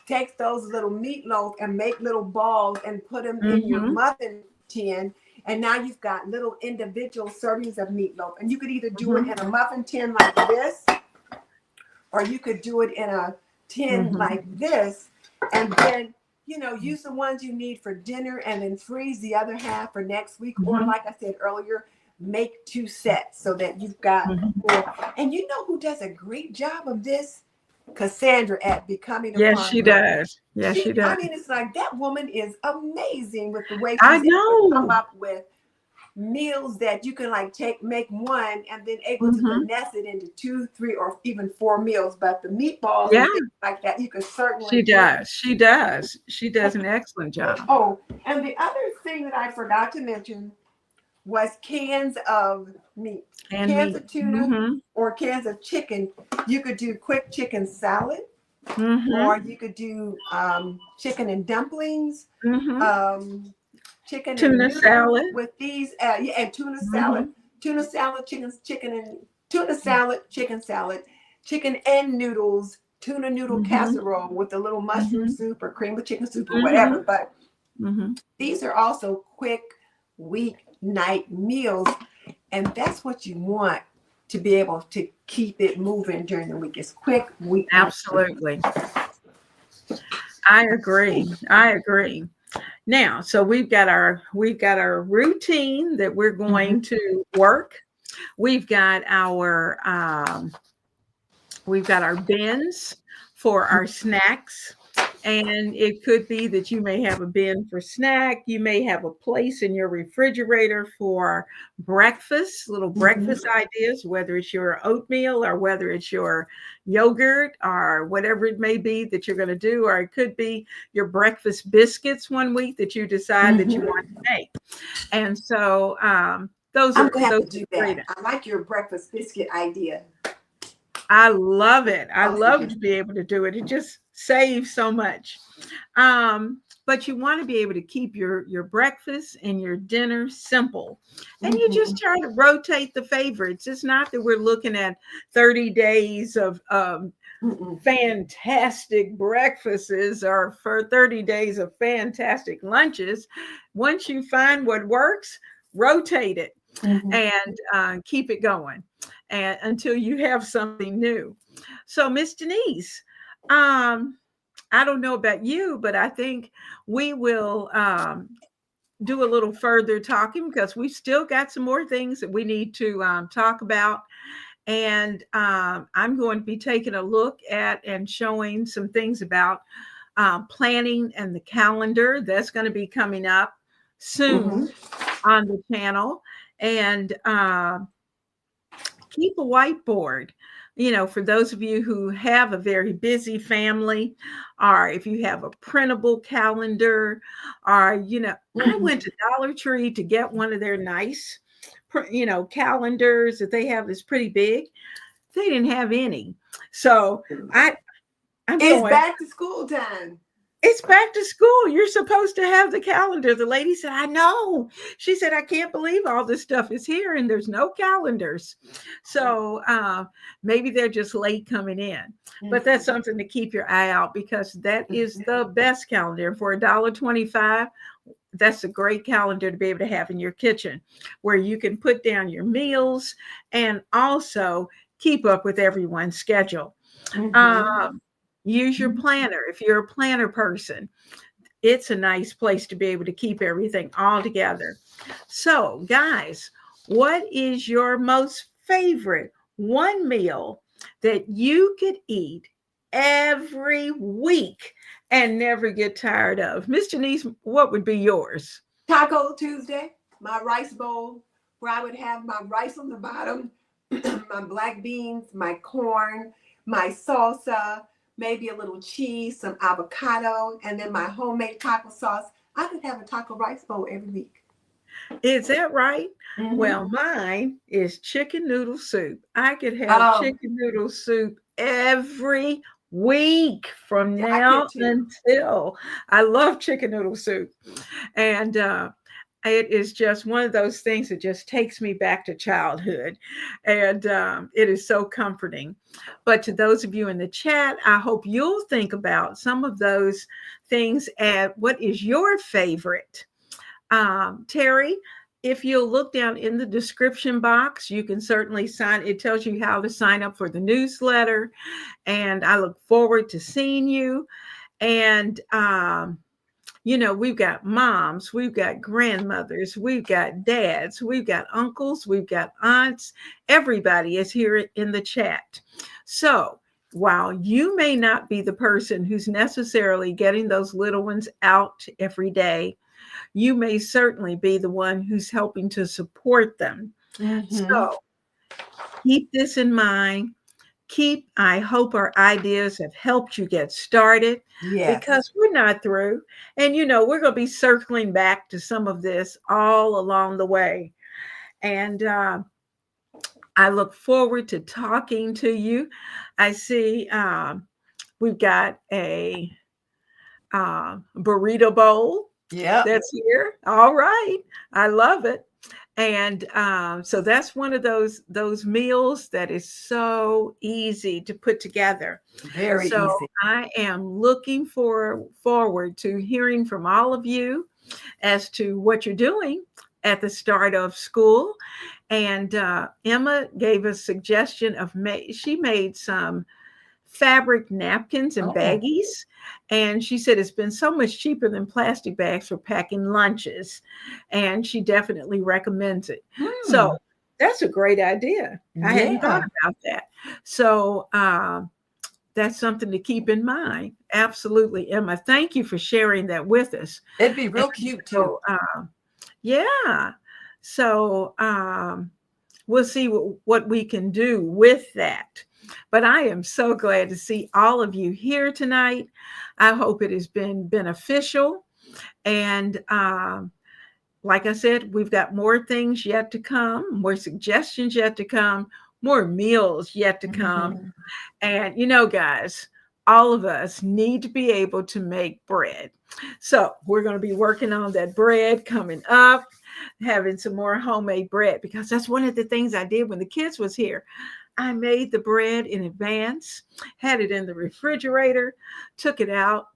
take those little meatloaf and make little balls and put them in your Mm-hmm. muffin tin. And now you've got little individual servings of meatloaf. And you could either do it Mm-hmm. in a muffin tin like this, or you could do it in a tin Mm-hmm. like this. And then, use the ones you need for dinner, and then freeze the other half for next week. Or, Mm-hmm. like I said earlier, make 2 sets so that you've got Mm-hmm. 4. And you know who does a great job of this? Cassandra at Becoming a Yes, she Farmer. does. Yes, she does. It's like that woman is amazing with the way I she's able to come know. up with meals that you can like make one, and then able to Mm-hmm. finesse it into 2, 3, or even 4 meals. But the meatballs Yeah, and things like that, you can certainly she do. does. She does. She does an excellent job. Oh, and the other thing that I forgot to mention was cans of meat, And cans meat. of tuna, Mm-hmm. or cans of chicken. You could do quick chicken salad, or Mm-hmm. you could do chicken and dumplings, Mm-hmm. um, chicken and Tuna noodles salad. with these, yeah, and Mm-hmm. tuna salad, chicken and tuna salad, chicken and noodles, tuna noodle Mm-hmm. casserole with a little mushroom Mm-hmm. soup or cream of chicken soup or Mm-hmm. whatever. But Mm-hmm. these are also quick weeknight meals, and that's what you want to be able to keep it moving during the week. It's quick weeknight. Absolutely. I agree. I agree. Now, so we've got our routine that we're Mhm. going to work. We've got our we've got our bins for our snacks. And it could be that you may have a bin for snack. You may have a place in your refrigerator for breakfast, little Mhm. breakfast ideas, whether it's your oatmeal or whether it's your yogurt or whatever it may be that you're going to do. Or it could be your breakfast biscuits one week that you decide that you Mhm. want to make. And so those I'm are gonna have those to do are great. that. I like your breakfast biscuit idea. I love it. I Also love good. to be able to do it. It just saves so much. But you want to be able to keep your breakfast and your dinner simple. And you just Mhm. try to rotate the favorites. It's not that we're looking at 30 days of Mm-mm. fantastic breakfasts or for 30 days of fantastic lunches. Once you find what works, rotate it Mhm. and keep it going and until you have something new. So, Miss Denise, um, I don't know about you, but I think we will do a little further talking because we've still got some more things that we need to talk about. And I'm going to be taking a look at and showing some things about planning and the calendar. That's going to be coming up Mhm. soon on the channel. And keep a whiteboard. For those of you who have a very busy family, or if you have a printable calendar, or, I Mhm. went to Dollar Tree to get one of their nice, calendars that they have that's pretty big. They didn't have any. So I, I'm It's going, back to school time. it's back to school. You're supposed to have the calendar. The lady said, I know. She said, I can't believe all this stuff is here and there's no calendars. So maybe they're just late coming in. But that's Mhm. something to keep your eye out because that is the best calendar. For $1.25, that's a great calendar to be able to have in your kitchen where you can put down your meals and also keep up with everyone's schedule. Mhm. Um, Use your planner. If you're a planner person, it's a nice place to be able to keep everything all together. So, guys, What is your most favorite one meal that you could eat every week and never get tired of? Miss Janice, what would be yours? Taco Tuesday, my rice bowl, where I would have my rice on the bottom, my black beans, my corn, my salsa, maybe a little cheese, some avocado, and then my homemade taco sauce. I could have a taco rice bowl every week. Is that right? Mm-hmm. Well, mine is chicken noodle soup. I could have Oh, chicken noodle soup every week from yeah, I could now too. until I love chicken noodle soup. And it is just one of those things that just takes me back to childhood. And it is so comforting. But to those of you in the chat, I hope you'll think about some of those things and what is your favorite. Terry, if you'll look down in the description box, you can certainly sign. It tells you how to sign up for the newsletter, and I look forward to seeing you. And we've got moms, we've got grandmothers, we've got dads, we've got uncles, we've got aunts. Everybody is here in the chat. So while you may not be the person who's necessarily getting those little ones out every day, you may certainly be the one who's helping to support them. Mm-hmm. So keep this in mind. I hope our ideas have helped you get started Yes. because we're not through. And, we're going to be circling back to some of this all along the way. And I look forward to talking to you. I see we've got a burrito bowl Yep. that's here. All right. I love it. And so that's one of those meals that is so easy to put together. Very So easy. I am looking forward to hearing from all of you as to what you're doing at the start of school. And Emma gave a suggestion of she made some fabric napkins and Oh. baggies. And she said it's been so much cheaper than plastic bags for packing lunches. And she definitely recommends it. So Hmm. that's a great idea. I hadn't thought Yeah. about that. So that's something to keep in mind. Absolutely. Emma, thank you for sharing that with us. It'd be And real cute too. so, yeah. So we'll see what we can do with that. But I am so glad to see all of you here tonight. I hope it has been beneficial. And like I said, we've got more things yet to come, more suggestions yet to come, more meals yet to come. Mhm. And, guys, all of us need to be able to make bread. So we're going to be working on that bread coming up, having some more homemade bread, because that's one of the things I did when the kids was here. I made the bread in advance, had it in the refrigerator, took it out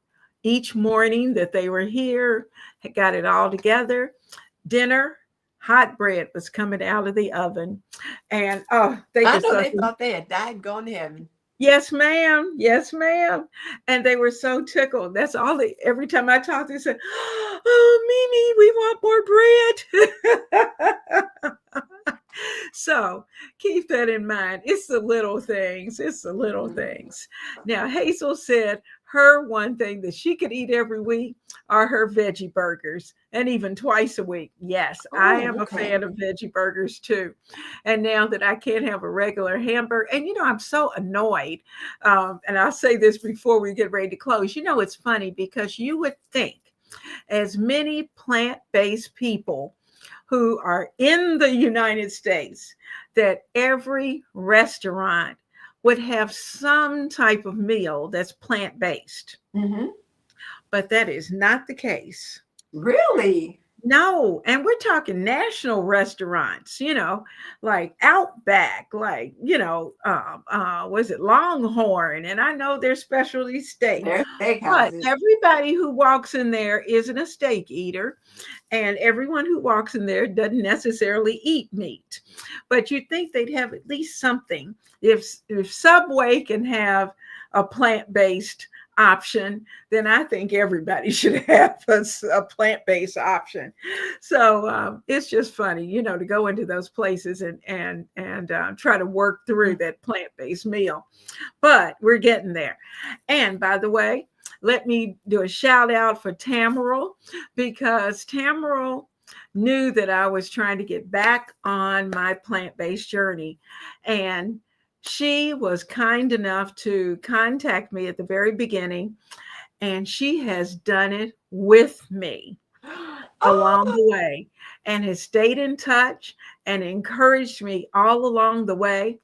each morning that they were here, got it all together. Dinner, hot bread was coming out of the oven. And they I just know thought, they thought they had died and gone to heaven. yes, ma'am. Yes, ma'am. And they were so tickled. That's all they, every time I talked, they said, oh, Mimi, we want more bread. So keep that in mind. It's the little things. It's the little things. Now, Hazel said her one thing that she could eat every week are her veggie burgers, and even twice a week. Yes, I Oh, am a okay. fan of veggie burgers too. And now that I can't have a regular hamburger, and I'm so annoyed. And I'll say this before we get ready to close. It's funny because you would think as many plant-based people who are in the United States that every restaurant would have some type of meal that's plant based. Mm-hmm. But that is not the case. Really? No, and we're talking national restaurants, like Outback, like, was it Longhorn? And I know their specialty steak, They're but steakhouses. everybody who walks in there isn't a steak eater. And everyone who walks in there doesn't necessarily eat meat. But you'd think they'd have at least something. If Subway can have a plant-based option, then I think everybody should have a plant-based option. So it's just funny, to go into those places and try to work through that plant-based meal. But we're getting there. And by the way, let me do a shout out for Tamaril, because Tamaril knew that I was trying to get back on my plant-based journey. And she was kind enough to contact me at the very beginning, and she has done it with me along Oh, the way, and has stayed in touch and encouraged me all along the way.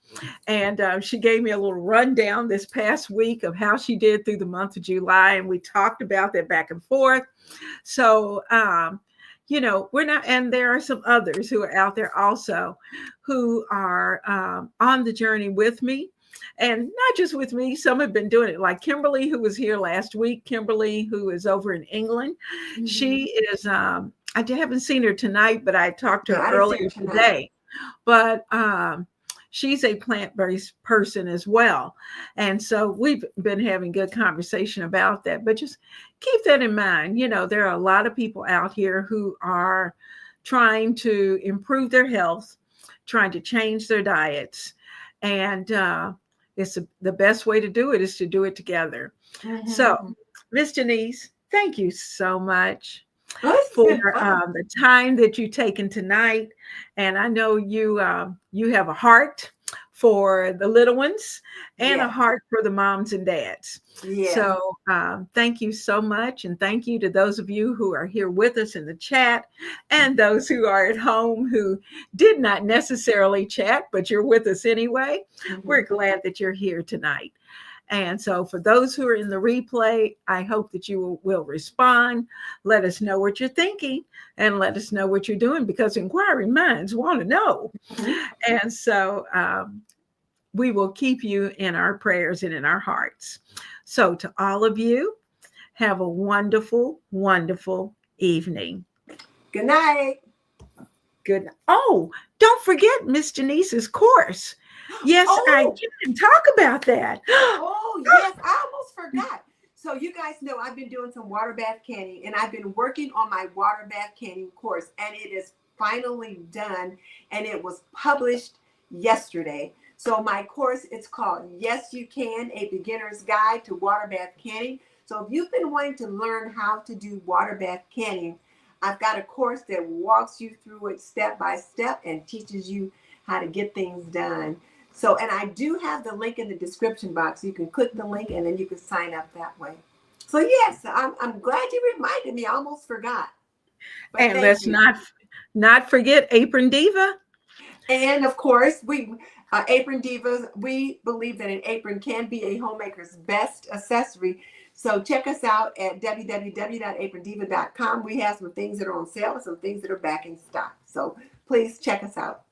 And she gave me a little rundown this past week of how she did through the month of July. And we talked about that back and forth. So, we're not, and there are some others who are out there also who are on the journey with me. And not just with me, some have been doing it, like Kimberly, who was here last week. Kimberly, who is over in England, she is, I haven't seen her tonight, but I talked to no, her I didn't see her earlier tonight. today. But she's a plant-based person as well. And so we've been having good conversation about that. But just keep that in mind. There are a lot of people out here who are trying to improve their health, trying to change their diets. And the best way to do it is to do it together. So, Miss Denise, thank you so much Oh, this has for been fun. the time that you've taken tonight. And I know you have a heart for the little ones and a Yes, heart for the moms and dads. yes. So thank you so much. And thank you to those of you who are here with us in the chat, and those who are at home who did not necessarily chat, but you're with us anyway. We're glad that you're here tonight. And so, for those who are in the replay, I hope that you will respond. Let us know what you're thinking, and let us know what you're doing, because inquiring minds want to know. And so, we will keep you in our prayers and in our hearts. So, to all of you, have a wonderful, wonderful evening. Good night. Good. Oh, don't forget Miss Janice's course. Yes, I Oh, didn't talk about that. oh, yes. I almost forgot. So you guys know I've been doing some water bath canning, and I've been working on my water bath canning course, and it is finally done, and it was published yesterday. So my course, it's called Yes You Can, a Beginner's Guide to Water Bath Canning. So if you've been wanting to learn how to do water bath canning, I've got a course that walks you through it step by step and teaches you how to get things done. So, and I do have the link in the description box. You can click the link and then you can sign up that way. So yes, I'm glad you reminded me. I almost forgot. But And thank let's you. not forget Apron Diva. And of course, we Apron Divas, we believe that an apron can be a homemaker's best accessory. So check us out at www.aprondiva.com. We have some things that are on sale and some things that are back in stock. So please check us out.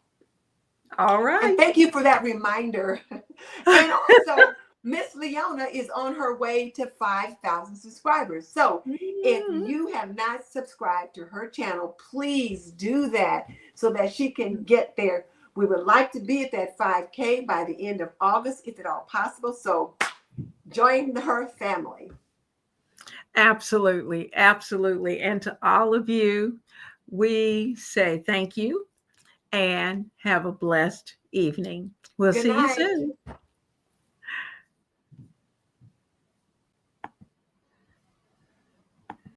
All And right. thank you for that reminder. And also, Miss Leona is on her way to 5,000 subscribers. So if you have not subscribed to her channel, please do that so that she can get there. We would like to be at that 5K by the end of August, if at all possible. So join her family. Absolutely. Absolutely. And to all of you, we say thank you and have a blessed evening. We'll Good see you night. soon.